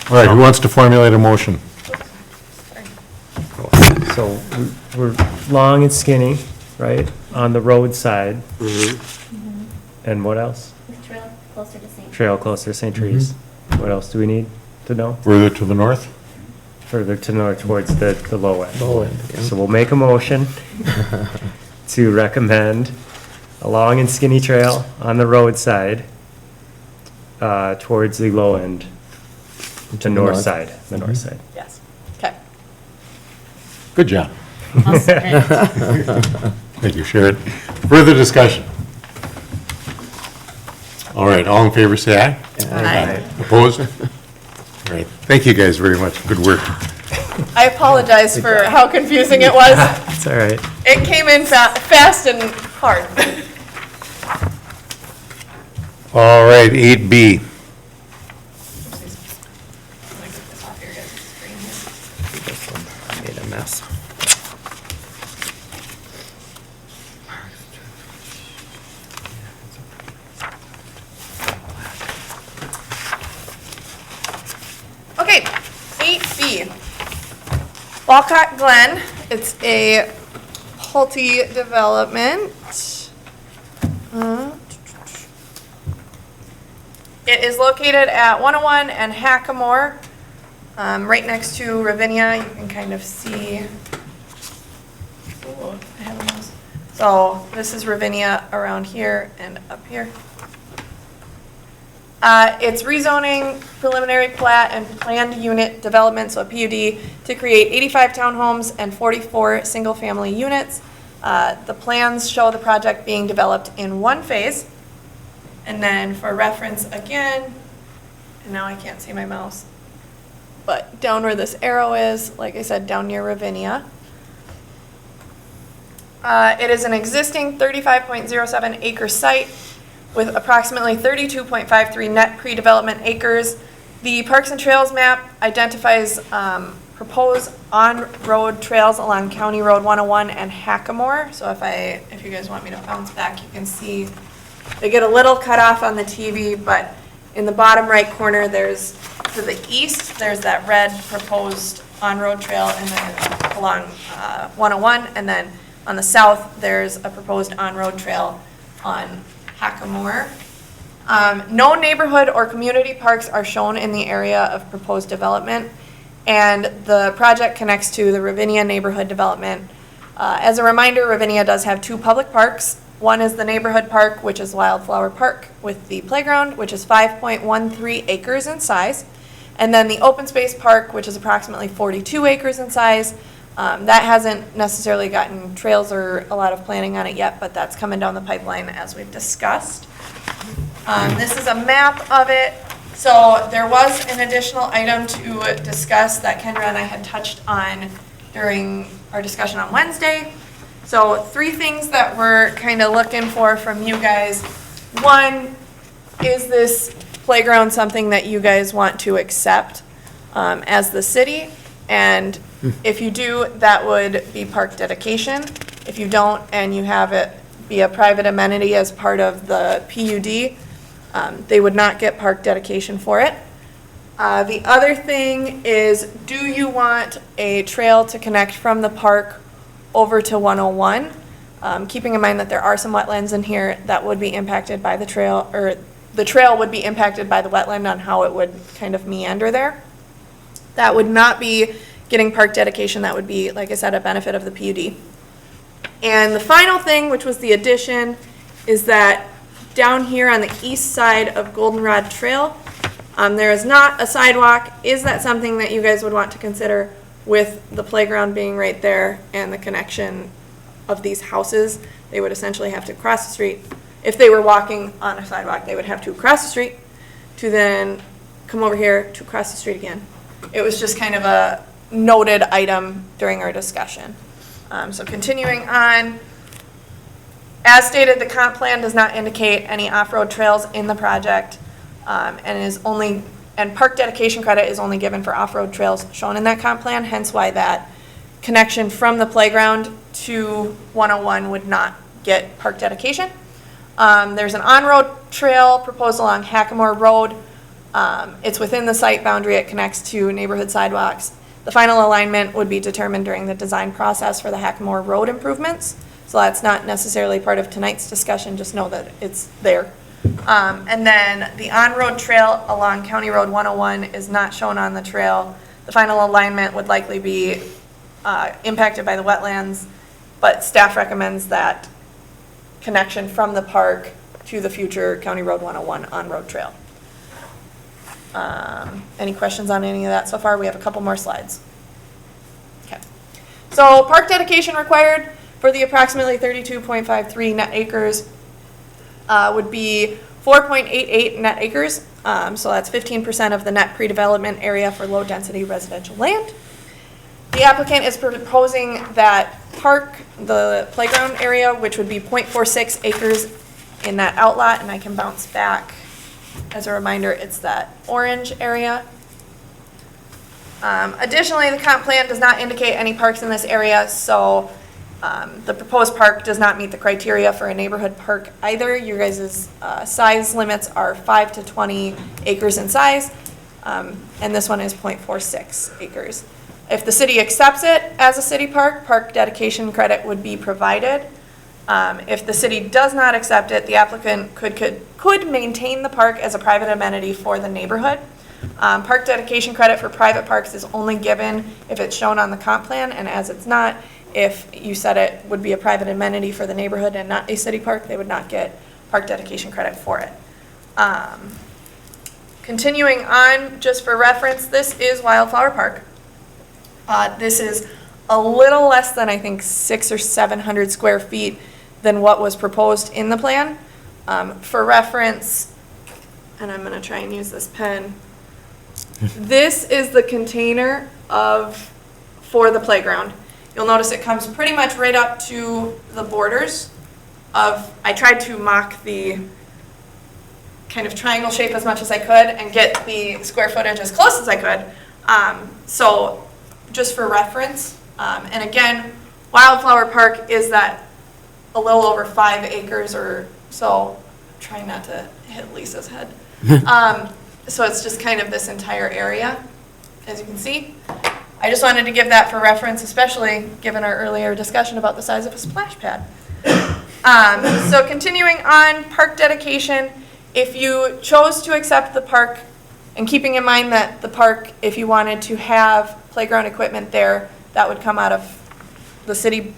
All right, who wants to formulate a motion? So we're long and skinny, right, on the roadside. And what else? Trail closer to St. Trail closer, St. Trees. What else do we need to know? Further to the north? Further to north towards the low end. Low end, yeah. So we'll make a motion to recommend a long and skinny trail on the roadside towards the low end, the north north. side, the north side. Yes. Okay. Good job. I'll second. Thank you, Sharon. Further discussion? All right, all in favor, say aye. Aye. Opposed? All right, thank you guys very much. Good work. I apologize for how confusing it was. It's all right. It came in fast and hard. All right, 8B. Made a mess. Okay, 8B. Walcott Glen, it's a Pulte development. It is located at 101 and Hackamore, right next to Ravinia. You can kind of see. Ooh, I have a mouse. So this is Ravinia around here and up here. It's rezoning preliminary plat and planned unit development, so a PUD, to create 85 townhomes and 44 single-family units. The plans show the project being developed in one phase. And then for reference again, and now I can't see my mouse, but down where this arrow is, like I said, down near Ravinia. It is an existing 35.07 acre site with approximately 32.53 net pre-development acres. The Parks and Trails map identifies proposed on-road trails along County Road 101 and Hackamore. So if you guys want me to bounce back, you can see they get a little cut off on the TV, but in the bottom right corner, there's, to the east, there's that red proposed on-road trail, and then along 101, and then on the south, there's a proposed on-road trail on Hackamore. No neighborhood or community parks are shown in the area of proposed development, and the project connects to the Ravinia neighborhood development. As a reminder, Ravinia does have two public parks. One is the neighborhood park, which is Wildflower Park, with the playground, which is 5.13 acres in size. And then the open space park, which is approximately 42 acres in size. That hasn't necessarily gotten trails or a lot of planning on it yet, but that's coming down the pipeline as we've discussed. This is a map of it. So there was an additional item to discuss that Kendra and I had touched on during our discussion on Wednesday. So 3 things that we're kind of looking for from you guys. One, is this playground something that you guys want to accept as the city? And if you do, that would be park dedication. If you don't, and you have it be a private amenity as part of the PUD, they would not get park dedication for it. The other thing is, do you want a trail to connect from the park over to 101? Keeping in mind that there are some wetlands in here that would be impacted by the trail, or the trail would be impacted by the wetland on how it would kind of meander there. That would not be getting park dedication. That would be, like I said, a benefit of the PUD. And the final thing, which was the addition, is that down here on the east side of Goldenrod Trail, there is not a sidewalk. Is that something that you guys would want to consider with the playground being right there and the connection of these houses? They would essentially have to cross the street. If they were walking on a sidewalk, they would have to cross the street to then come over here to cross the street again. It was just kind of a noted item during our discussion. So continuing on, as stated, the comp plan does not indicate any off-road trails in the project, and park dedication credit is only given for off-road trails shown in that comp plan, hence why that connection from the playground to 101 would not get park dedication. There's an on-road trail proposed along Hackamore Road. It's within the site boundary. It connects to neighborhood sidewalks. The final alignment would be determined during the design process for the Hackamore Road improvements. So that's not necessarily part of tonight's discussion, just know that it's there. And then the on-road trail along County Road 101 is not shown on the trail. The final alignment would likely be impacted by the wetlands, but staff recommends that connection from the park to the future County Road 101 on-road trail. Any questions on any of that so far? We have a couple more slides. Okay. So park dedication required for the approximately 32.53 net acres would be 4.88 net acres. So that's 15% of the net pre-development area for low-density residential land. The applicant is proposing that the playground area, which would be 0.46 acres in that outlot, and I can bounce back. As a reminder, it's that orange area. Additionally, the comp plan does not indicate any parks in this area, so the proposed park does not meet the criteria for a neighborhood park either. Your guys' size limits are 5 to 20 acres in size, and this one is 0.46 acres. If the city accepts it as a city park, park dedication credit would be provided. If the city does not accept it, the applicant could maintain the park as a private amenity for the neighborhood. Park dedication credit for private parks is only given if it's shown on the comp plan, and as it's not, if you said it would be a private amenity for the neighborhood and not a city park, they would not get park dedication credit for it. Continuing on, just for reference, this is Wildflower Park. This is a little less than, I think, 600 or 700 square feet than what was proposed in the plan. For reference, and I'm going to try and use this pen, this is the container for the playground. You'll notice it comes pretty much right up to the borders I tried to mock the kind of triangle shape as much as I could and get the square footage as close as I could. So just for reference, and again, Wildflower Park is that a little over 5 acres or so. I'm trying not to hit Lisa's head. So it's just kind of this entire area, as you can see. I just wanted to give that for reference, especially given our earlier discussion about the size of a splash pad. So continuing on, park dedication, if you chose to accept the park, and keeping in mind that the park, if you wanted to have playground equipment there, that would come out of the city,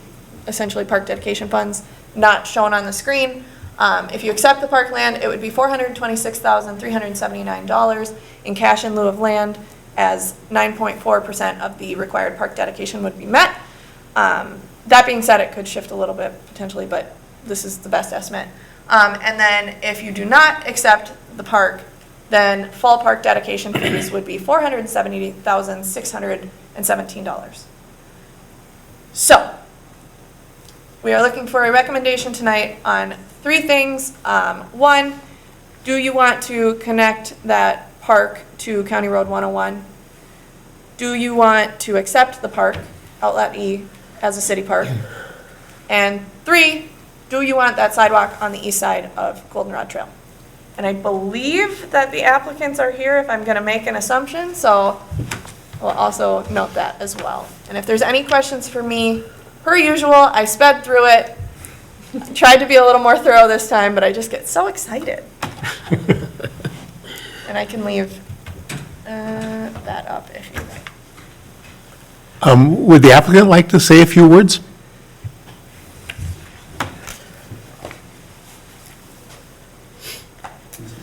essentially park dedication funds, not shown on the screen. If you accept the park land, it would be $426,379 in cash in lieu of land, as 9.4% of the required park dedication would be met. That being said, it could shift a little bit potentially, but this is the best estimate. And then if you do not accept the park, then full park dedication fees would be $470,617. So, we are looking for a recommendation tonight on 3 things. One, do you want to connect that park to County Road 101? Do you want to accept the park, Outlet E, as a city park? And 3, do you want that sidewalk on the east side of Goldenrod Trail? And I believe that the applicants are here if I'm going to make an assumption, so we'll also note that as well. And if there's any questions for me, per usual, I sped through it. I tried to be a little more thorough this time, but I just get so excited. And I can leave that up if you like. Would the applicant like to say a few words?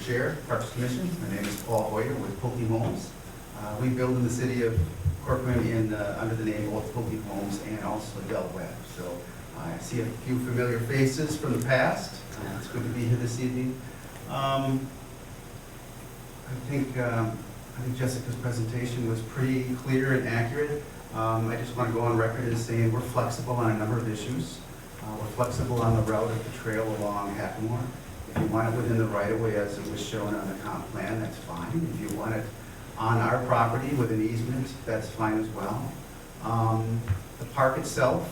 Chair, Parks Commission. My name is Paul Hoyer with Pulte Homes. We build in the city of Corcoran under the name of Pulte Homes and also Del Webb. So I see a few familiar faces from the past. It's good to be here this evening. I think Jessica's presentation was pretty clear and accurate. I just want to go on record as saying we're flexible on a number of issues. We're flexible on the route of the trail along Hackamore. If you want it within the right-of-way as it was shown on the comp plan, that's fine. If you want it on our property with an easement, that's fine as well. The park itself,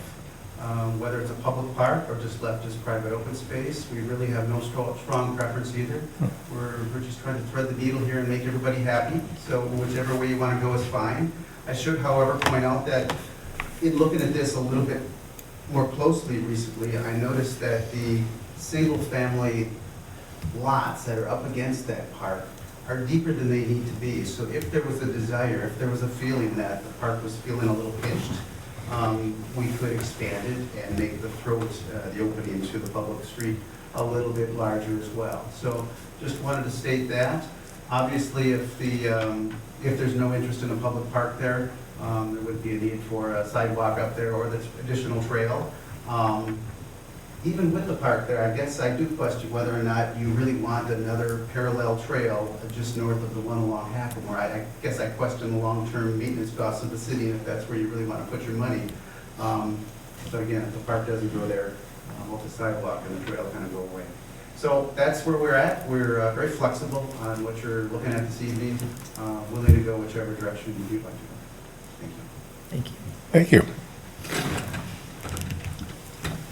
whether it's a public park or just left as private open space, we really have no strong preference either. We're just trying to thread the needle here and make everybody happy. So whichever way you want to go is fine. I should, however, point out that in looking at this a little bit more closely recently, I noticed that the single-family lots that are up against that park are deeper than they need to be. So if there was a desire, if there was a feeling that the park was feeling a little pinched, we could expand it and make the throat, the opening to the public street a little bit larger as well. So just wanted to state that. Obviously, if there's no interest in a public park there, there would be a need for a sidewalk up there or this additional trail. Even with the park there, I guess I do question whether or not you really want another parallel trail just north of the one along Hackamore. I guess I question the long-term maintenance costs of the city if that's where you really want to put your money. But again, if the park doesn't go there, both the sidewalk and the trail kind of go away. So that's where we're at. We're very flexible on what you're looking at this evening, willing to go whichever direction you'd like to go. Thank you. Thank you. Thank you.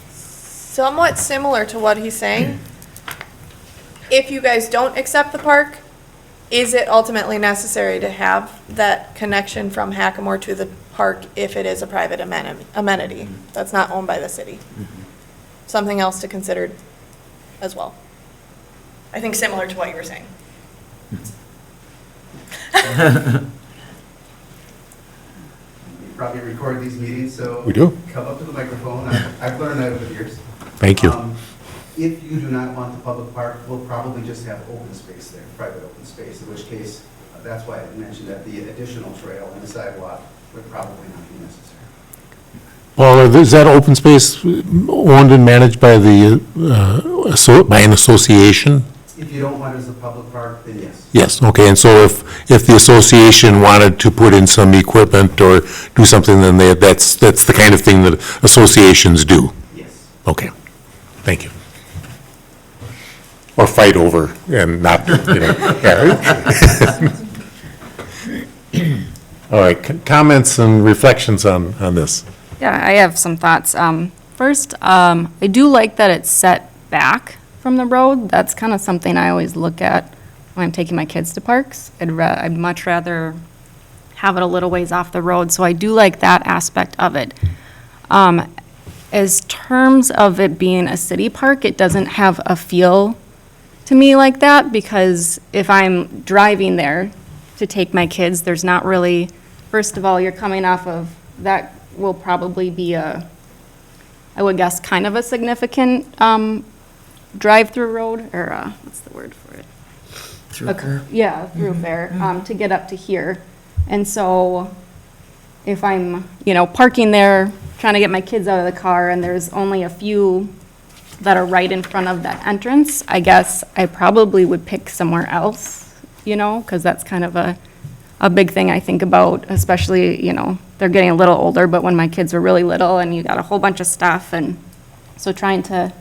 Somewhat similar to what he's saying. If you guys don't accept the park, is it ultimately necessary to have that connection from Hackamore to the park if it is a private amenity that's not owned by the city? Something else to consider as well. I think similar to what you were saying. You probably record these meetings, so. We do. Come up to the microphone. I've learned that over the years. Thank you. If you do not want the public park, we'll probably just have open space there, private open space, in which case, that's why I mentioned that the additional trail and the sidewalk would probably not be necessary. Well, is that open space owned and managed by by an association? If you don't want it as a public park, then yes. Yes, okay, and so if the association wanted to put in some equipment or do something, then that's the kind of thing that associations do? Yes. Okay, thank you. Or fight over and not, yeah. All right, comments and reflections on this? Yeah, I have some thoughts. First, I do like that it's set back from the road. That's kind of something I always look at when I'm taking my kids to parks. I'd much rather have it a little ways off the road, so I do like that aspect of it. As terms of it being a city park, it doesn't have a feel to me like that, because if I'm driving there to take my kids, there's not really, first of all, you're coming off of, that will probably be I would guess, kind of a significant drive-through road, or what's the word for it? Thoroughfare? Yeah, thoroughfare, to get up to here. And so if I'm, parking there, trying to get my kids out of the car, and there's only a few that are right in front of that entrance, I guess I probably would pick somewhere else, because that's kind of a big thing I think about, especially, they're getting a little older, but when my kids were really little and you got a whole bunch of stuff, and so trying to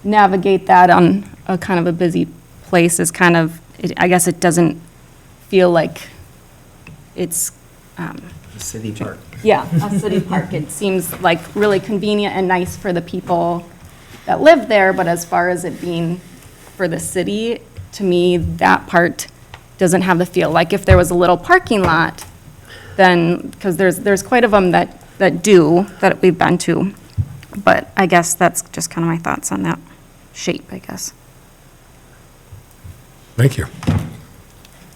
navigate that on a kind of a busy place is kind of, I guess it doesn't feel like it's, The city park. yeah, a city park. It seems like really convenient and nice for the people that live there, but as far as it being for the city, to me, that part doesn't have the feel. Like if there was a little parking lot, then, because there's quite of them that we've been to. But I guess that's just kind of my thoughts on that shape, I guess. Thank you.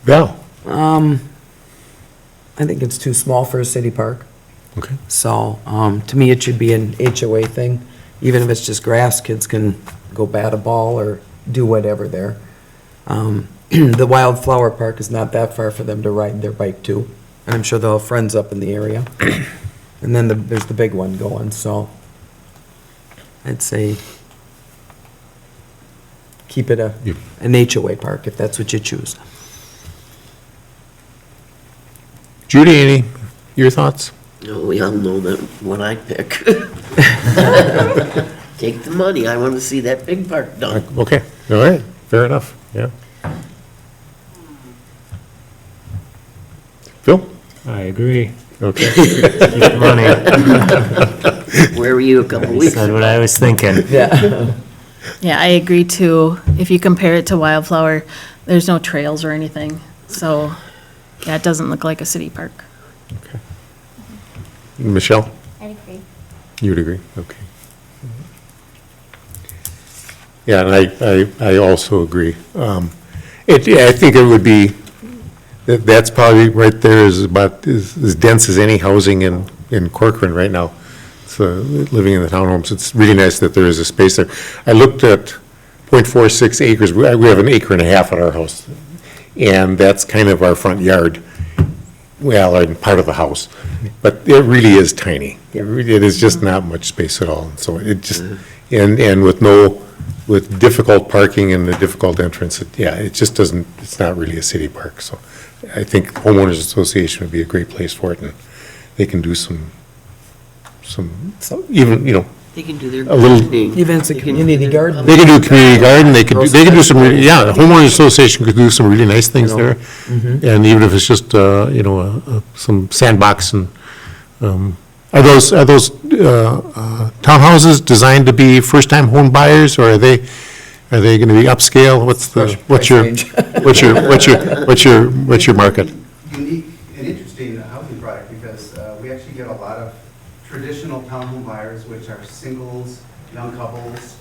Val? I think it's too small for a city park. Okay. So, to me, it should be an HOA thing. Even if it's just grass, kids can go bat a ball or do whatever there. The Wildflower Park is not that far for them to ride their bike to, and I'm sure they'll have friends up in the area. And then there's the big one going, so I'd say keep it an HOA park if that's what you choose. Judy, your thoughts? No, we all know that what I pick. Take the money, I want to see that big park done. Okay, all right, fair enough, yeah. Phil? I agree. Okay. Keep the money. Where were you a couple weeks Said ago? what I was thinking. Yeah. Yeah, I agree too. If you compare it to Wildflower, there's no trails or anything. So, yeah, it doesn't look like a city park. Michelle? I agree. You would agree? Okay. Yeah, and I also agree. I think it would be, that's probably right there is about as dense as any housing in Corcoran right now. So living in the townhomes, it's really nice that there is a space there. I looked at 0.46 acres. We have an acre and a half at our house, and that's kind of our front yard. Well, and part of the house, but it really is tiny. It is just not much space at all. So it just, and with difficult parking and the difficult entrance, it just doesn't, it's not really a city park. So I think homeowners association would be a great place for it, and they can do some even, They can do their. A little- gardening. Even it's a They can do community their garden. they can do a community garden, they can do some, homeowners association could do some really nice things there. And even if it's just, some sandbox and, are those townhouses designed to be first-time home buyers, or are they gonna be upscale? What's your market? Unique and interesting housing product because we actually get a lot of traditional townhome buyers, which are singles, young couples.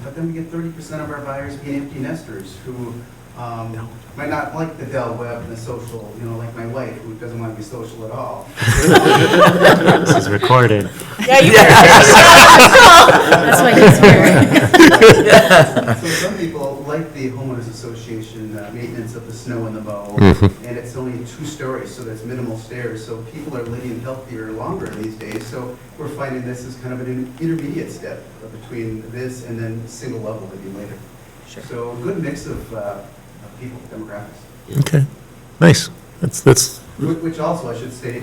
But then we get 30% of our buyers being empty nesters who might not like the Del Webb and the social, like my wife, who doesn't want to be social at all. This is recorded. Yeah, you That's why he's here. So some people like the homeowners association maintenance of the snow and the mow, and it's only 2 stories, so there's minimal stairs. So people are living healthier longer these days. So we're finding this is kind of an intermediate step between this and then single level living later. Sure. So a good mix of people, demographics. Okay, nice. That's, Which also, I should say,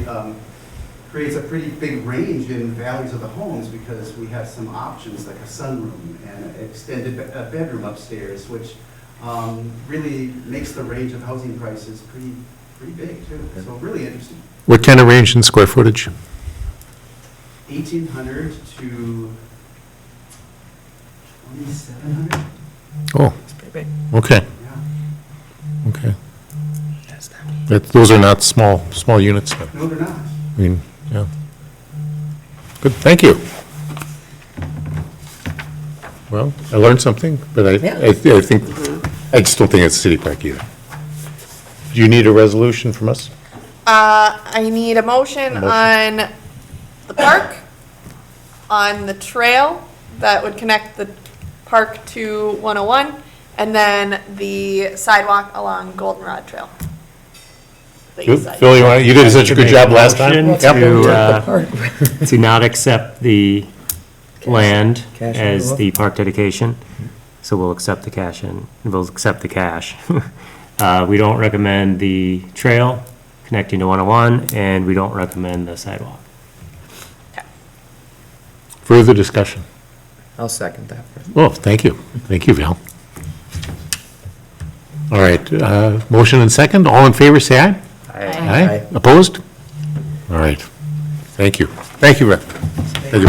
creates a pretty big range in values of the homes because we have some options like a sunroom and an extended bedroom upstairs, which really makes the range of housing prices pretty big too. So really interesting. what kind of range in square footage? 1,800 to 2,700. Oh, It's pretty big. okay, Yeah. okay. Those are not small units then. No, they're not. I mean, yeah. Good, thank you. Well, I learned something, but I think, I just don't think it's a city park either. Do you need a resolution from us? I need a motion on the park, on the trail that would connect the park to 101, and then the sidewalk along Goldenrod Trail. The east side. Phil, you did such a good job last time. Motion Yep. to not accept the land Cash as envelope. the park dedication, so we'll accept the cash and we'll accept the cash. We don't recommend the trail connecting to 101, and we don't recommend the sidewalk. Further discussion? I'll second that. Oh, thank you. Thank you, Val. All right, motion and second. All in favor, say aye. Aye. Opposed? All right. Thank you. Thank you, Rick. Thank you.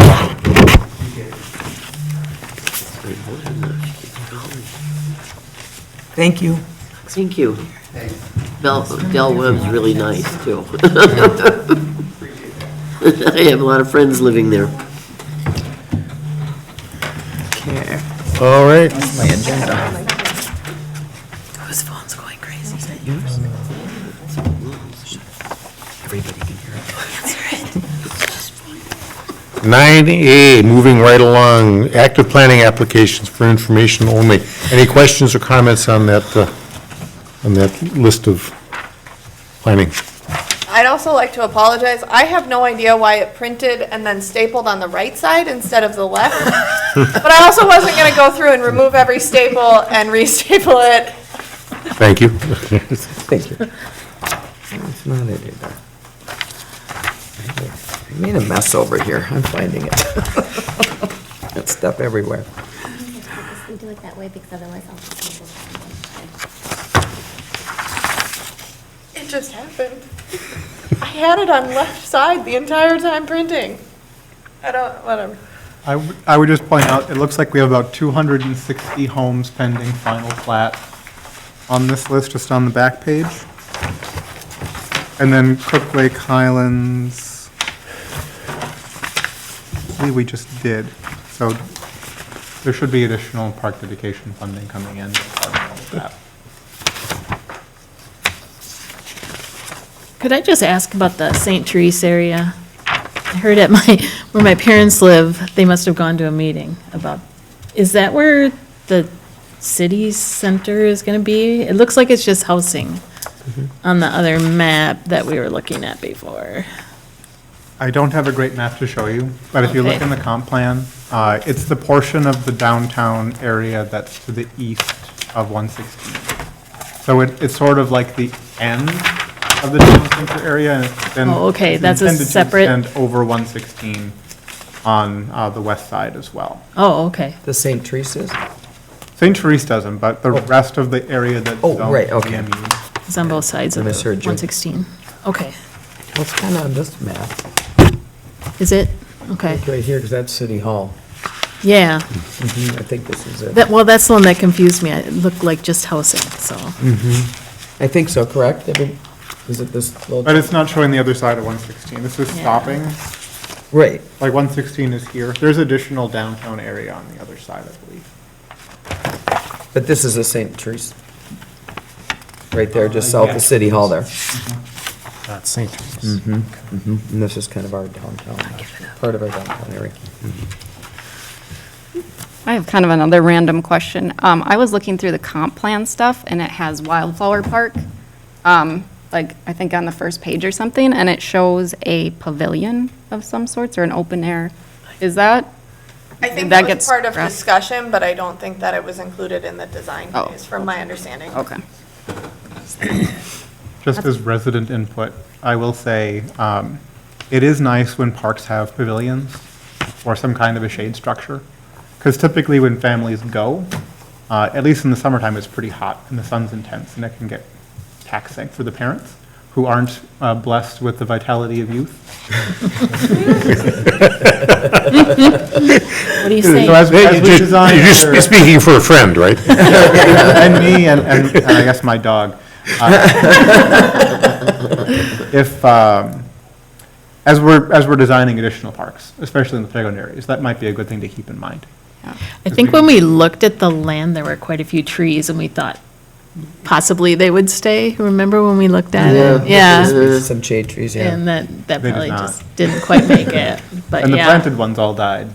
Thank you. Thank you. Thanks. Del Webb's really nice, too. Appreciate that. I have a lot of friends living there. Okay. All right. My agenda. Whose phone's going crazy? Is that yours? Everybody can hear it. 9A, moving right along, active planning applications for information only. Any questions or comments on that list of planning? I'd also like to apologize. I have no idea why it printed and then stapled on the right side instead of the left. But I also wasn't going to go through and remove every staple and restaple it. Thank you. Thank you. That's not it either. I made a mess over here. I'm finding it. Got stuff everywhere. We do it that way because otherwise I'll just. It just happened. I had it on left side the entire time printing. Whatever. I would just point out, it looks like we have about 260 homes pending final plat on this list, just on the back page. And then Cook Lake Highlands, I believe we just did. So there should be additional park dedication funding coming in. Could I just ask about the St. Therese area? I heard at where my parents live, they must have gone to a meeting about, is that where the city center is gonna be? It looks like it's just housing on the other map that we were looking at before. I don't have a great map to show you, but if you look Okay. in the comp plan, it's the portion of the downtown area that's to the east of 116. So it's sort of like the end of the town center area, and it's then. Oh, okay, it's that's a intended to separate- extend over 116 on the west side as well. Oh, okay. The St. Teresa's? St. Therese doesn't, but the rest of the area that's Oh, zoned right, to okay. VMUs. It's on both sides I of the misheard you. 116. Okay. Well, it's kind of on this map. Is it? Okay. It's right here, because that's City Hall. Yeah. I think this is it. Well, that's the one that confused me. It looked like just housing, so. I think so, correct? Is it this little? But it's not showing the other side of 116. This is Yeah. stopping, Right. like 116 is here. There's additional downtown area on the other side, I believe. But this is a St. Teresa. Right there, just south of City Hall there. That's St. Therese. And this is kind of our downtown, part of our downtown area. I have kind of another random question. I was looking through the comp plan stuff, and it has Wildflower Park, like, I think on the first page or something, and it shows a pavilion of some sorts, or an open air. Is that, I think That that gets was part of scrapped. discussion, but I don't think that it was included in the design Oh. phase, from my understanding. okay. Just as resident input, I will say, it is nice when parks have pavilions or some kind of a shade structure. Because typically when families go, at least in the summertime, it's pretty hot and the sun's intense and it can get taxing for the parents who aren't blessed with the vitality of youth. What do you So say? as we design. You're speaking for a friend, right? And me and I guess my dog. If, as we're designing additional parks, especially in the playground areas, that might be a good thing to keep in mind. I think when we looked at the land, there were quite a few trees, and we thought possibly they would stay. Remember when we looked at it? Yeah. Some shade trees, yeah. And that They did probably not. just didn't quite make it, but And the yeah. planted ones all died.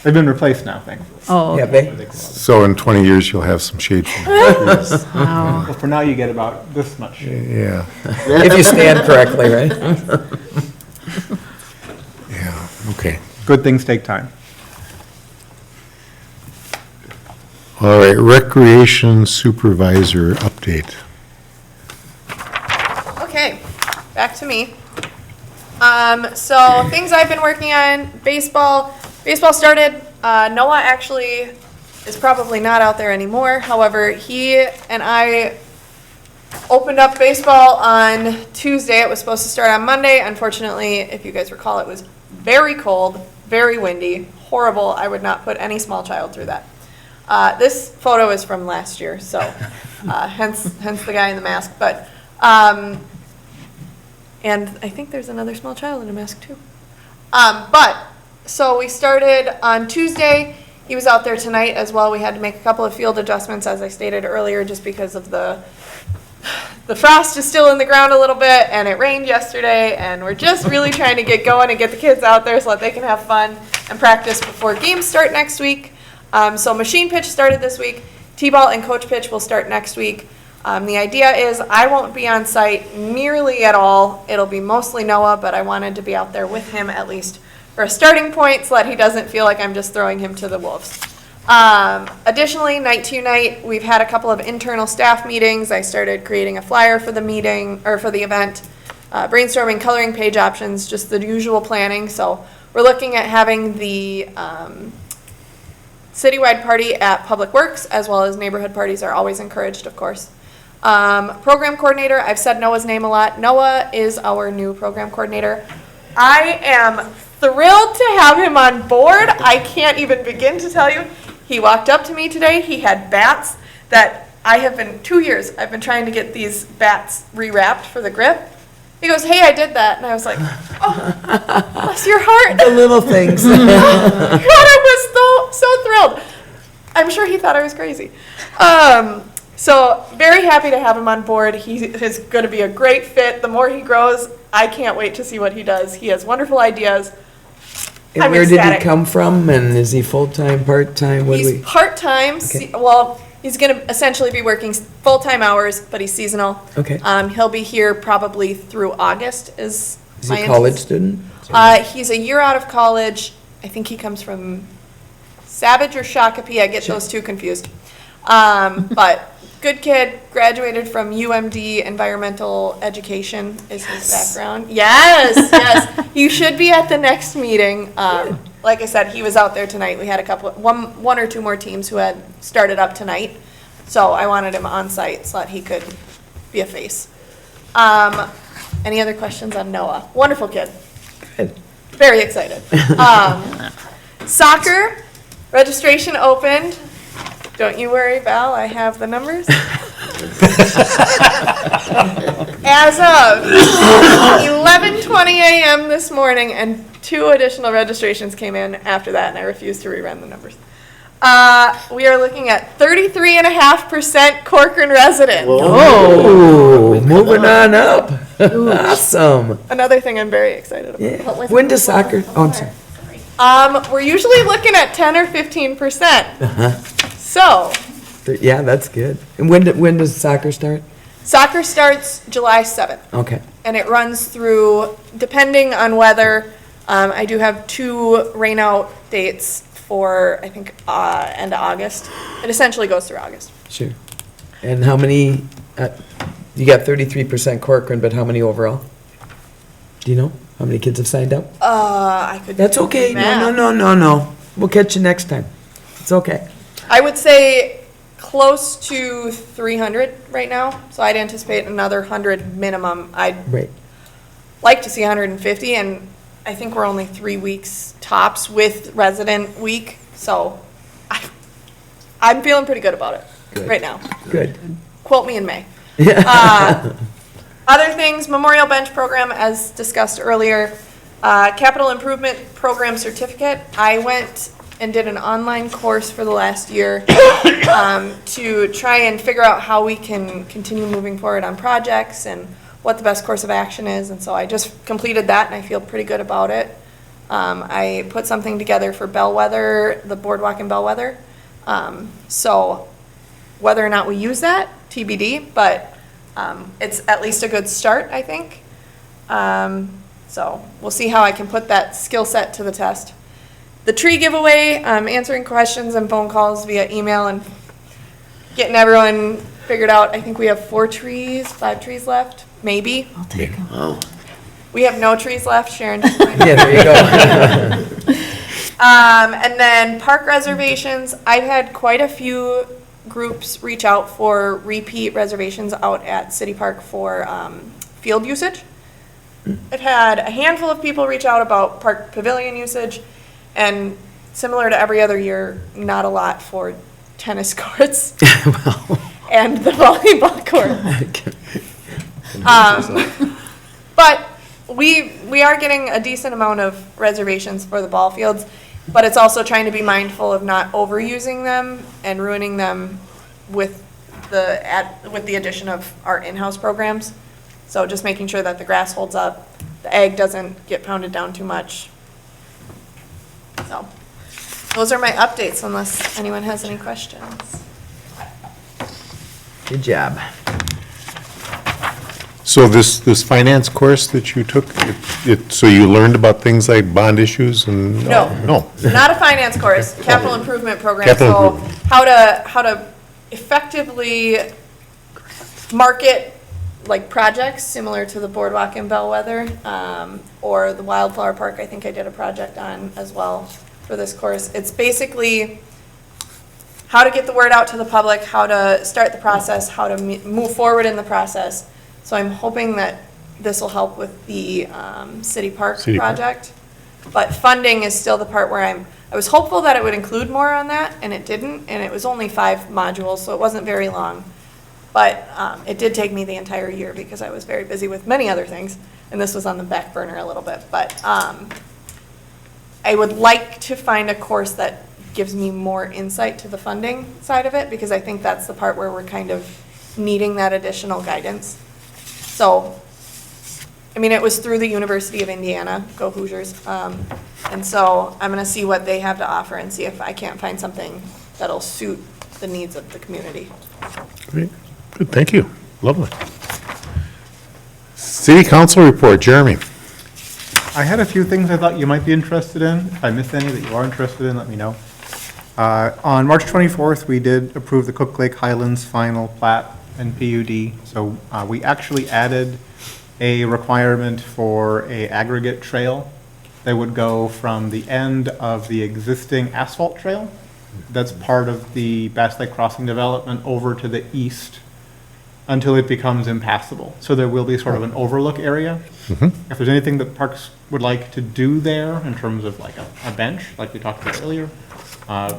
They've been replaced now, thankfully. Oh, Yeah, okay. they, So in 20 years, you'll have some shade. Wow. Well, for now, you get about this much shade. Yeah, if you stand correctly, right? yeah, okay. Good things take time. All right, recreation supervisor update. Okay, back to me. So things I've been working on, baseball started. Noah actually is probably not out there anymore. However, he and I opened up baseball on Tuesday. It was supposed to start on Monday. Unfortunately, if you guys recall, it was very cold, very windy, horrible. I would not put any small child through that. This photo is from last year, so hence the guy in the mask. But and I think there's another small child in a mask too. So we started on Tuesday. He was out there tonight as well. We had to make a couple of field adjustments, as I stated earlier, just because of the the frost is still in the ground a little bit, and it rained yesterday, and we're just really trying to get going and get the kids out there so that they can have fun and practice before games start next week. So machine pitch started this week. T-ball and coach pitch will start next week. The idea is I won't be on site nearly at all. It'll be mostly Noah, but I wanted to be out there with him at least for a starting point so that he doesn't feel like I'm just throwing him to the wolves. Additionally, night to night, we've had a couple of internal staff meetings. I started creating a flyer for the meeting, or for the event, brainstorming coloring page options, just the usual planning. So we're looking at having the citywide party at Public Works, as well as neighborhood parties are always encouraged, of course. Program coordinator, I've said Noah's name a lot. Noah is our new program coordinator. I am thrilled to have him on board. I can't even begin to tell you. He walked up to me today. He had bats that I have been, 2 years, I've been trying to get these bats rewrapped for the grip. He goes, hey, I did that. And I was like, oh, bless your heart. The little things. God, I was so thrilled. I'm sure he thought I was crazy. So very happy to have him on board. He is going to be a great fit. The more he grows, I can't wait to see what he does. He has wonderful idedeas. And I'm where did he ecstatic. come from? And is he full-time, part-time? What do He's we? part-time. Okay. Well, he's going to essentially be working full-time hours, but he's seasonal. Okay. He'll be here probably through August is Is my he a college student? He's a year out of college. I think he comes from Savage or Shakopee. I get those two confused. But good kid, graduated from UMD Environmental Education is his background. Yes, yes. You should be at the next meeting. Like I said, he was out there tonight. We had one or two more teams who had started up tonight. So I wanted him on site so that he could be a face. Any other questions on Noah? Wonderful kid. Good. Very excited. Soccer, registration opened. Don't you worry, Val, I have the numbers. As of 11:20 a.m. this morning, and 2 additional registrations came in after that, and I refuse to rerun the numbers. We are looking at 33.5% Corcoran residents. Oh, moving on up. Awesome. Another thing I'm very excited about. Yeah. When does soccer? Oh, I'm sorry. We're usually looking at 10 or 15%. So, Yeah, that's good. And when does soccer start? soccer starts July 7th, Okay. and it runs through, depending on weather, I do have 2 rainout dates for, I think, end of August. It essentially goes through August. Sure. And how many, you got 33% Corcoran, but how many overall? Do you know? How many kids have signed up? I could. That's do okay. math. No. We'll catch you next time. It's okay. I would say close to 300 right now, so I'd anticipate another 100 minimum. I'd Right. like to see 150, and I think we're only 3 weeks tops with resident week, so I'm feeling pretty good about it Good. right now. Good. Quote me in May. Other things, Memorial Bench Program, as discussed earlier, Capital Improvement Program Certificate. I went and did an online course for the last year to try and figure out how we can continue moving forward on projects and what the best course of action is. And so I just completed that, and I feel pretty good about it. I put something together for Bellwether, the boardwalk in Bellwether. So whether or not we use that, TBD, but it's at least a good start, I think. So we'll see how I can put that skill set to the test. The tree giveaway, answering questions and phone calls via email and getting everyone figured out. I think we have 5 trees left, maybe. I'll take them. Wow. We have no trees left, Sharon. Yeah, there you go. And then park reservations, I've had quite a few groups reach out for repeat reservations out at City Park for field usage. I've had a handful of people reach out about park pavilion usage, and similar to every other year, not a lot for tennis courts and the volleyball court. But we are getting a decent amount of reservations for the ball fields, but it's also trying to be mindful of not overusing them and ruining them with with the addition of our in-house programs. So just making sure that the grass holds up, the egg doesn't get pounded down too much. So, those are my updates unless anyone has any questions. Good job. So this finance course that you took, so you learned about things like bond issues and? No. No. Not a finance course, capital improvement program. Capital So improvement. how to effectively market like projects similar to the Boardwalk in Bellwether, or the Wildflower Park, I think I did a project on as well for this course. It's basically how to get the word out to the public, how to start the process, how to move forward in the process. So I'm hoping that this will help with the city park City park. project. But funding is still the part where I was hopeful that it would include more on that, and it didn't, and it was only 5 modules, so it wasn't very long. But it did take me the entire year because I was very busy with many other things, and this was on the back burner a little bit. But I would like to find a course that gives me more insight to the funding side of it, because I think that's the part where we're kind of needing that additional guidance. So, I mean, it was through the University of Indiana, go Hoosiers. And so I'm going to see what they have to offer and see if I can't find something that'll suit the needs of the community. Great. Good, thank you. Lovely. City council report, Jeremy. I had a few things I thought you might be interested in. If I missed any that you are interested in, let me know. On March 24th, we did approve the Cook Lake Highlands final plat and PUD. So we actually added a requirement for a aggregate trail that would go from the end of the existing asphalt trail that's part of the Bass Lake Crossing development over to the east until it becomes impassable. So there will be sort of an overlook area. If there's anything that Parks would like to do there in terms of like a bench, like we talked about earlier,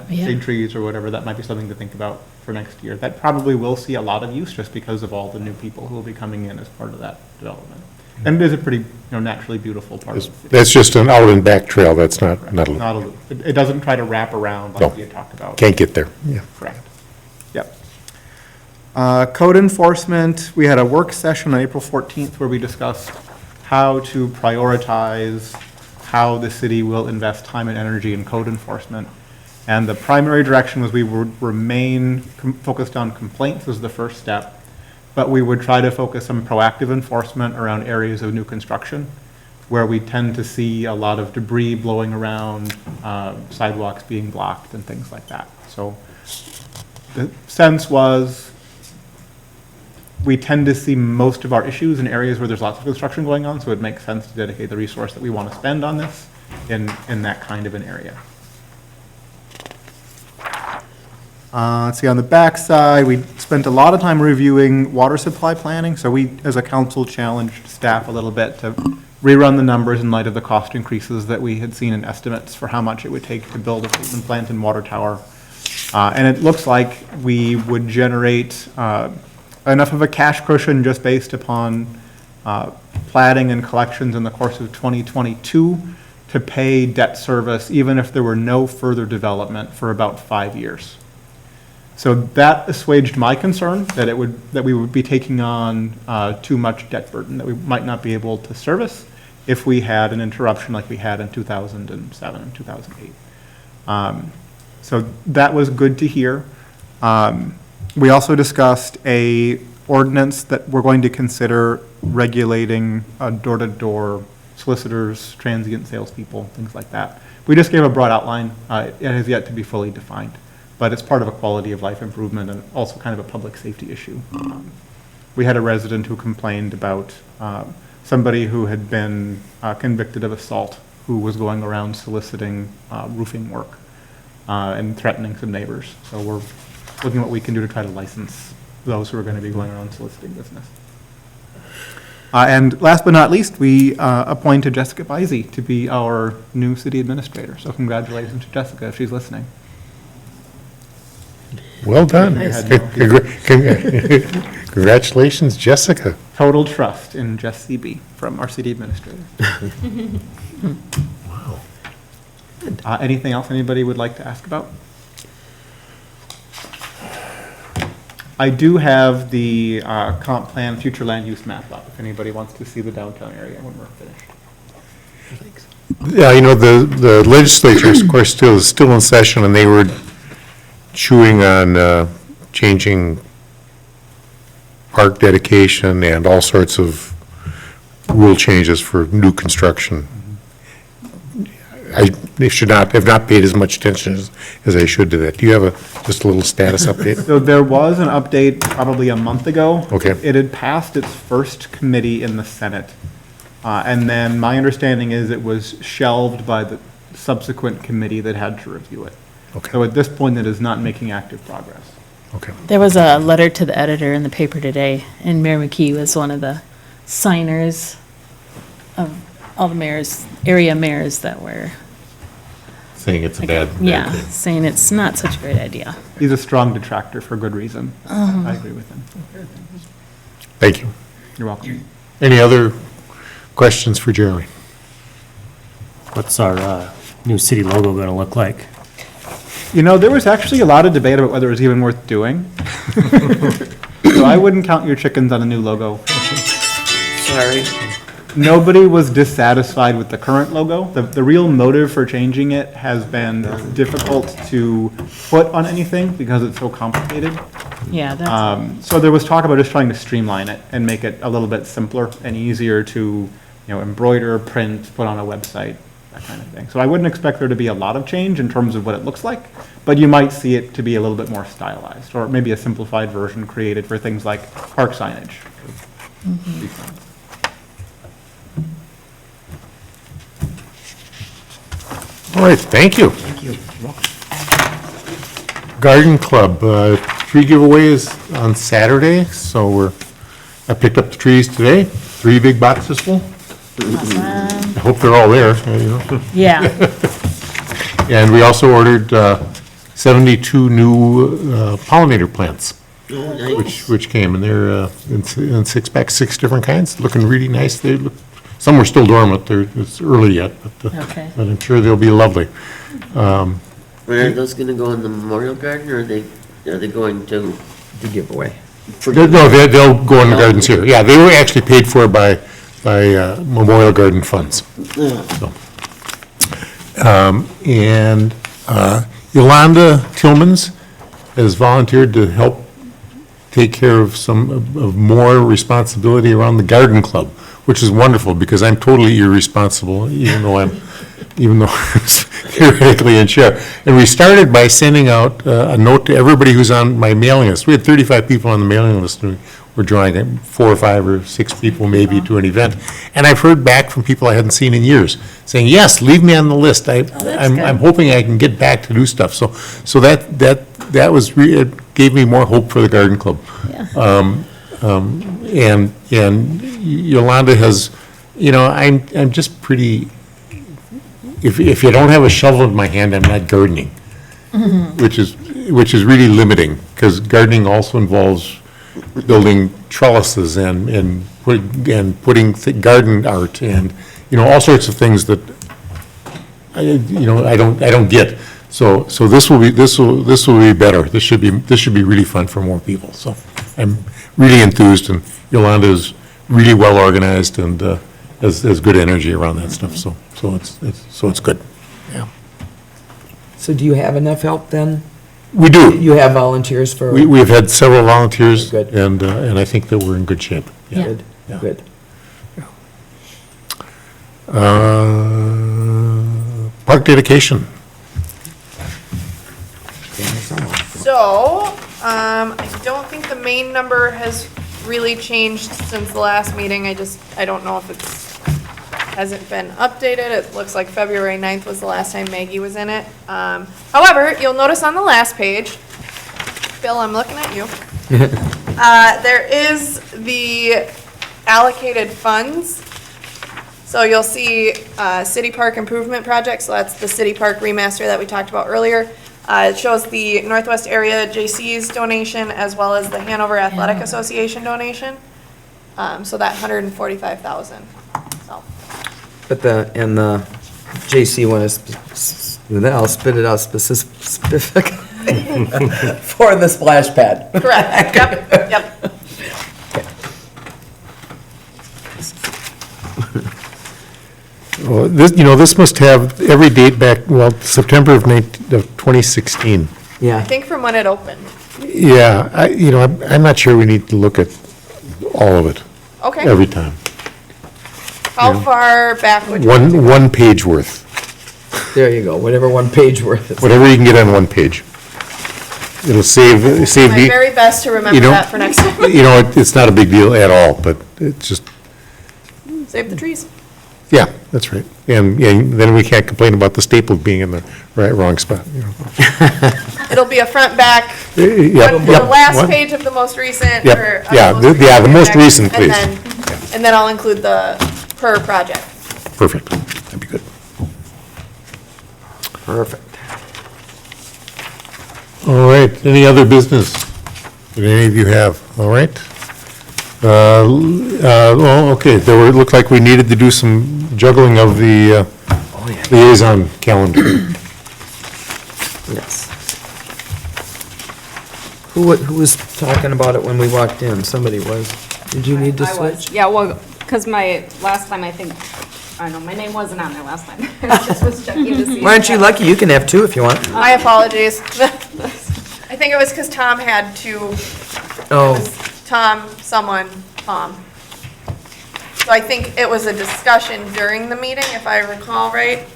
shade trees or whatever, that might be something to think about for next year. That probably will see a lot of use just because of all the new people who will be coming in as part of that development. And it is a pretty, naturally beautiful part of the city. That's just an out and back trail, that's not Not a, a loop. It doesn't try to wrap around like No. we had talked about. can't get there, yeah. Correct. Yep. Code enforcement, we had a work session on April 14th where we discussed how to prioritize how the city will invest time and energy in code enforcement. And the primary direction was we would remain focused on complaints as the first step, but we would try to focus on proactive enforcement around areas of new construction where we tend to see a lot of debris blowing around, sidewalks being blocked and things like that. So the sense was we tend to see most of our issues in areas where there's lots of construction going on, so it makes sense to dedicate the resource that we want to spend on this in that kind of an area. Let's see, on the back side, we spent a lot of time reviewing water supply planning, so we, as a council, challenged staff a little bit to rerun the numbers in light of the cost increases that we had seen in estimates for how much it would take to build a treatment plant and water tower. And it looks like we would generate enough of a cash cushion just based upon plating and collections in the course of 2022 to pay debt service, even if there were no further development for about 5 years. So that assuaged my concern that we would be taking on too much debt burden that we might not be able to service if we had an interruption like we had in 2007 and 2008. So that was good to hear. We also discussed a ordinance that we're going to consider regulating door-to-door solicitors, transient salespeople, things like that. We just gave a broad outline. It has yet to be fully defined, but it's part of a quality of life improvement and also kind of a public safety issue. We had a resident who complained about somebody who had been convicted of assault who was going around soliciting roofing work and threatening some neighbors. So we're looking at what we can do to try to license those who are going to be going around soliciting business. And last but not least, we appointed Jessica Bisey to be our new city administrator. So congratulations to Jessica if she's listening. Well done. Congratulations, Jessica. Total trust in Jess CB from our city administrator. Wow. Anything else anybody would like to ask about? I do have the comp plan future land use map up, if anybody wants to see the downtown area when we're finished. Yeah, the legislature, of course, still in session, and they were chewing on changing park dedication and all sorts of rule changes for new construction. They have not paid as much attention as I should to that. Do you have just a little status update? So there was an update probably a month ago. Okay. It had passed its first committee in the Senate. And then my understanding is it was shelved by the subsequent committee that had to review it. Okay. So at this point, it is not making active progress. Okay. There was a letter to the editor in the paper today, and Mayor McKee was one of the signers of all the mayors, area mayors that were, Saying it's a bad yeah, thing. saying it's not such a great idea. He's a strong detractor for good reason. Uh-huh. I agree with him. Thank you. You're welcome. Any other questions for Jeremy? What's our new city logo going to look like? There was actually a lot of debate about whether it was even worth doing. So I wouldn't count your chickens on a new logo. Sorry. Nobody was dissatisfied with the current logo. The real motive for changing it has been difficult to put on anything because it's so complicated. Yeah, that's, So there was talk about just trying to streamline it and make it a little bit simpler and easier to, embroider, print, put on a website, that kind of thing. So I wouldn't expect there to be a lot of change in terms of what it looks like, but you might see it to be a little bit more stylized, or maybe a simplified version created for things like park signage. All right, thank you. Thank you. Garden Club, tree giveaways on Saturday, so I picked up the trees today, 3 big boxes full. awesome. I hope they're all there, Yeah, And we also ordered 72 new pollinator plants, Oh, nice. which came, and they're in 6-pack, 6 different kinds, looking really nice. Some were still dormant, it's early yet, but okay. I'm sure they'll be lovely. Where are those gonna go in the Memorial Garden, or are they going to? The giveaway. No, they'll go in the gardens here. Yeah, they were actually paid for by Memorial Garden funds. Yeah. So, and Yolanda Tillmans has volunteered to help take care of of more responsibility around the garden club, which is wonderful because I'm totally irresponsible, even though I'm theoretically in chair. And we started by sending out a note to everybody who's on my mailing list. We had 35 people on the mailing list, and we're drawing 4 or 5 or 6 people maybe to an event. And I've heard back from people I hadn't seen in years, saying, yes, leave me on the list. I'm hoping I can get back to do stuff. So that was, it gave me more hope for the garden club. Yeah. And Yolanda has, I'm just pretty, if you don't have a shovel in my hand, I'm not gardening, which is really limiting, because gardening also involves building trellises and putting garden art and, all sorts of things that, I don't get. So this will be better. This should be really fun for more people. So I'm really enthused, and Yolanda is really well organized and has good energy around that stuff. So it's good. Yeah. So do you have enough help then? We do. You have volunteers for? We've had several volunteers, Good. and I think that we're in good shape. Yeah. Good, Yeah. good. Park dedication. So, I don't think the main number has really changed since the last meeting. I don't know if hasn't been updated. It looks like February 9th was the last time Maggie was in it. However, you'll notice on the last page, Bill, I'm looking at you. There is the allocated funds. So you'll see City Park Improvement Project, so that's the City Park remaster that we talked about earlier. It shows the Northwest Area JC's donation as well as the Hanover Athletic Association donation. So that 145,000. So. But the JC one is, I'll spit it out specific. For the splash pad. Correct, yep. Well, this must have every date back, well, September of 2016. I Yeah, think from when it opened. Yeah, I'm not sure we need to look at all of it Okay. every time. How far back would you? like to go? One page worth, there you go, whatever one page worth is. whatever you can get on one page. It'll save My me, very best to remember that for next time. it's not a big deal at all, but it's just, Save the trees. yeah, that's right. And then we can't complain about the staple being in the wrong spot. It'll be a front, back, Yep, the last what? page of the most recent. Yep, or, yeah, the most recent, and please. And then I'll include the per project. Perfect, that'd be good. Perfect. All right, any other business that any of you have? All right. Well, okay, it looked like we needed to do some juggling of the liaison calendar. Yes. Who was talking about it when we walked in? Somebody was. Did you need to I was. switch? Yeah, well, because last time, I think, I don't know, my name wasn't on there last time. I just was checking to see. Why aren't you lucky? You can have two if you want. My apologies. I think it was because Tom had to, Oh, Tom. So I think it was a discussion during the meeting, if I recall right,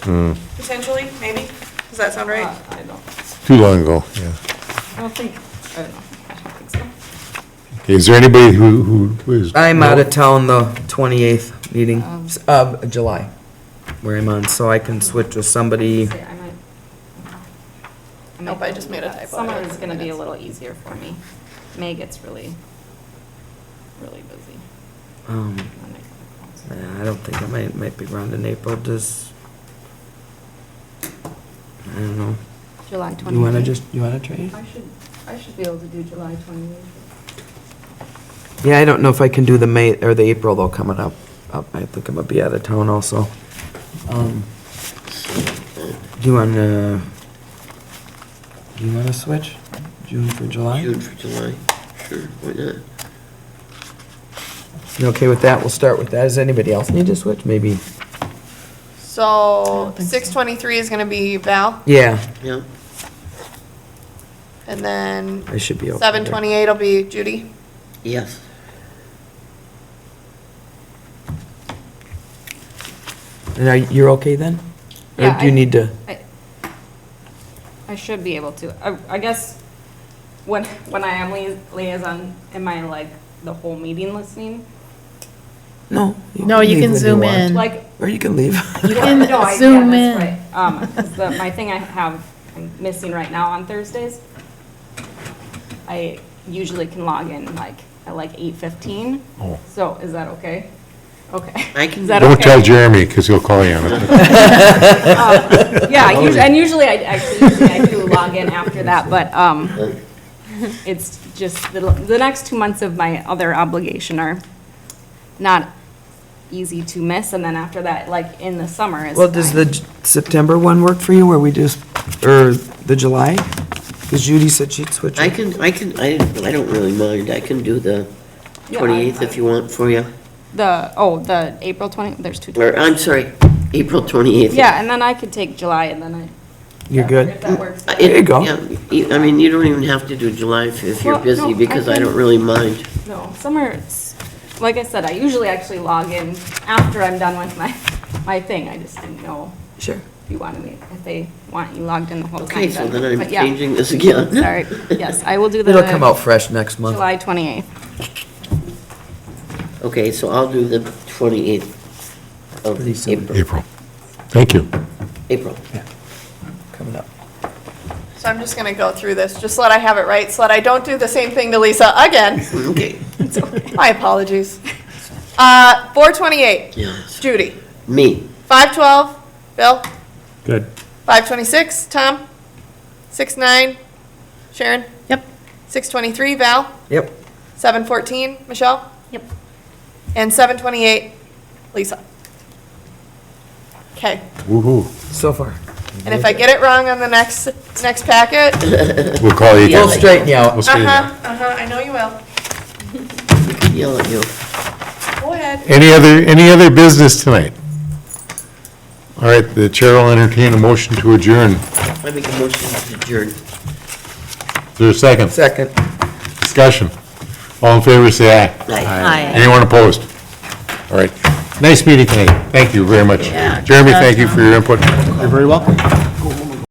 potentially, maybe? Does that sound right? I don't Too long ago, yeah. I don't think so. Okay, is there anybody who is? I'm out of town the 28th meeting of July, where I'm on, so I can switch with somebody. I might. Nope, I just made a typo. Summer is gonna be a little easier for me. May gets really busy. Yeah, I don't think I might be around in April, I don't know. July 28th. You wanna trade? I should be able to do July 28th. Yeah, I don't know if I can do the May, or the April though, coming up. I think I'm gonna be out of town also. Do you wanna switch? June for July? June for July, sure, why not? You okay with that? We'll start with that. Does anybody else need to switch? Maybe? So 6:23 is gonna be Val, Yeah, Yeah, and then I should be okay. 7:28 will be Judy. yes. And you're okay then? Or Yeah, do you need to? I should be able to. I guess when I am liaison, am I like the whole meeting listening? No. No, you leave can when zoom want. in. Like, Or you can leave. You can no, zoom yeah, in. that's right. 'Cause my thing I'm missing right now on Thursdays, I usually can log in like at like 8:15. Oh. So is that okay? Okay. I can, Is that Don't okay? tell Jeremy, because he'll call you on it. Yeah, and usually I do log in after that, but it's just the next 2 months of my other obligation are not easy to miss, and then after that, like in the summer is Well, does fine. the September one work for you, where we just, or the July? Because Judy said she'd switch. I it. I don't really mind, I can do the Yeah, 28th if you want for you. The April 20, there's two. Or, I'm sorry, April 28th. Yeah, and then I could take July, and then You're good? if that works. There you go. I mean, you don't even have to do July if you're Well, busy, no, I because I can- don't really mind. No, summer, like I said, I usually actually log in after I'm done with my thing. I just didn't know Sure. if you wanted me, if they want you logged in the whole time. Okay, so then I'm But yeah. changing this again. Sorry, yes, I will do the. It'll come out fresh next month. July 28th. Okay, so I'll do the 28th of Pretty soon. April. April. Thank you. April. Coming up. So I'm just gonna go through this, just so that I have it right, so that I don't do the same thing to Lisa again. Okay, My apologies. 4:28, yes. Judy. Me, 5:12, Bill. Good. 5:26, Tom. 6:09, Sharon. Yep. 6:23, Val. Yep. 7:14, Michelle. Yep. And 7:28, Lisa. Okay, Woo-hoo. So far. And if I get it wrong on the next packet, We'll call you We'll again. straighten you out. We'll straighten you out. I know you will. We can yell at you. Go ahead. Any other business tonight? All right, the chair will entertain a motion to adjourn. I make a motion to adjourn. Is there a second? Second. Discussion. All in favor, say aye. Hi. Anyone opposed? All right. Nice meeting tonight. Thank you very much. Yeah. Jeremy, thank you for your input. You're very welcome.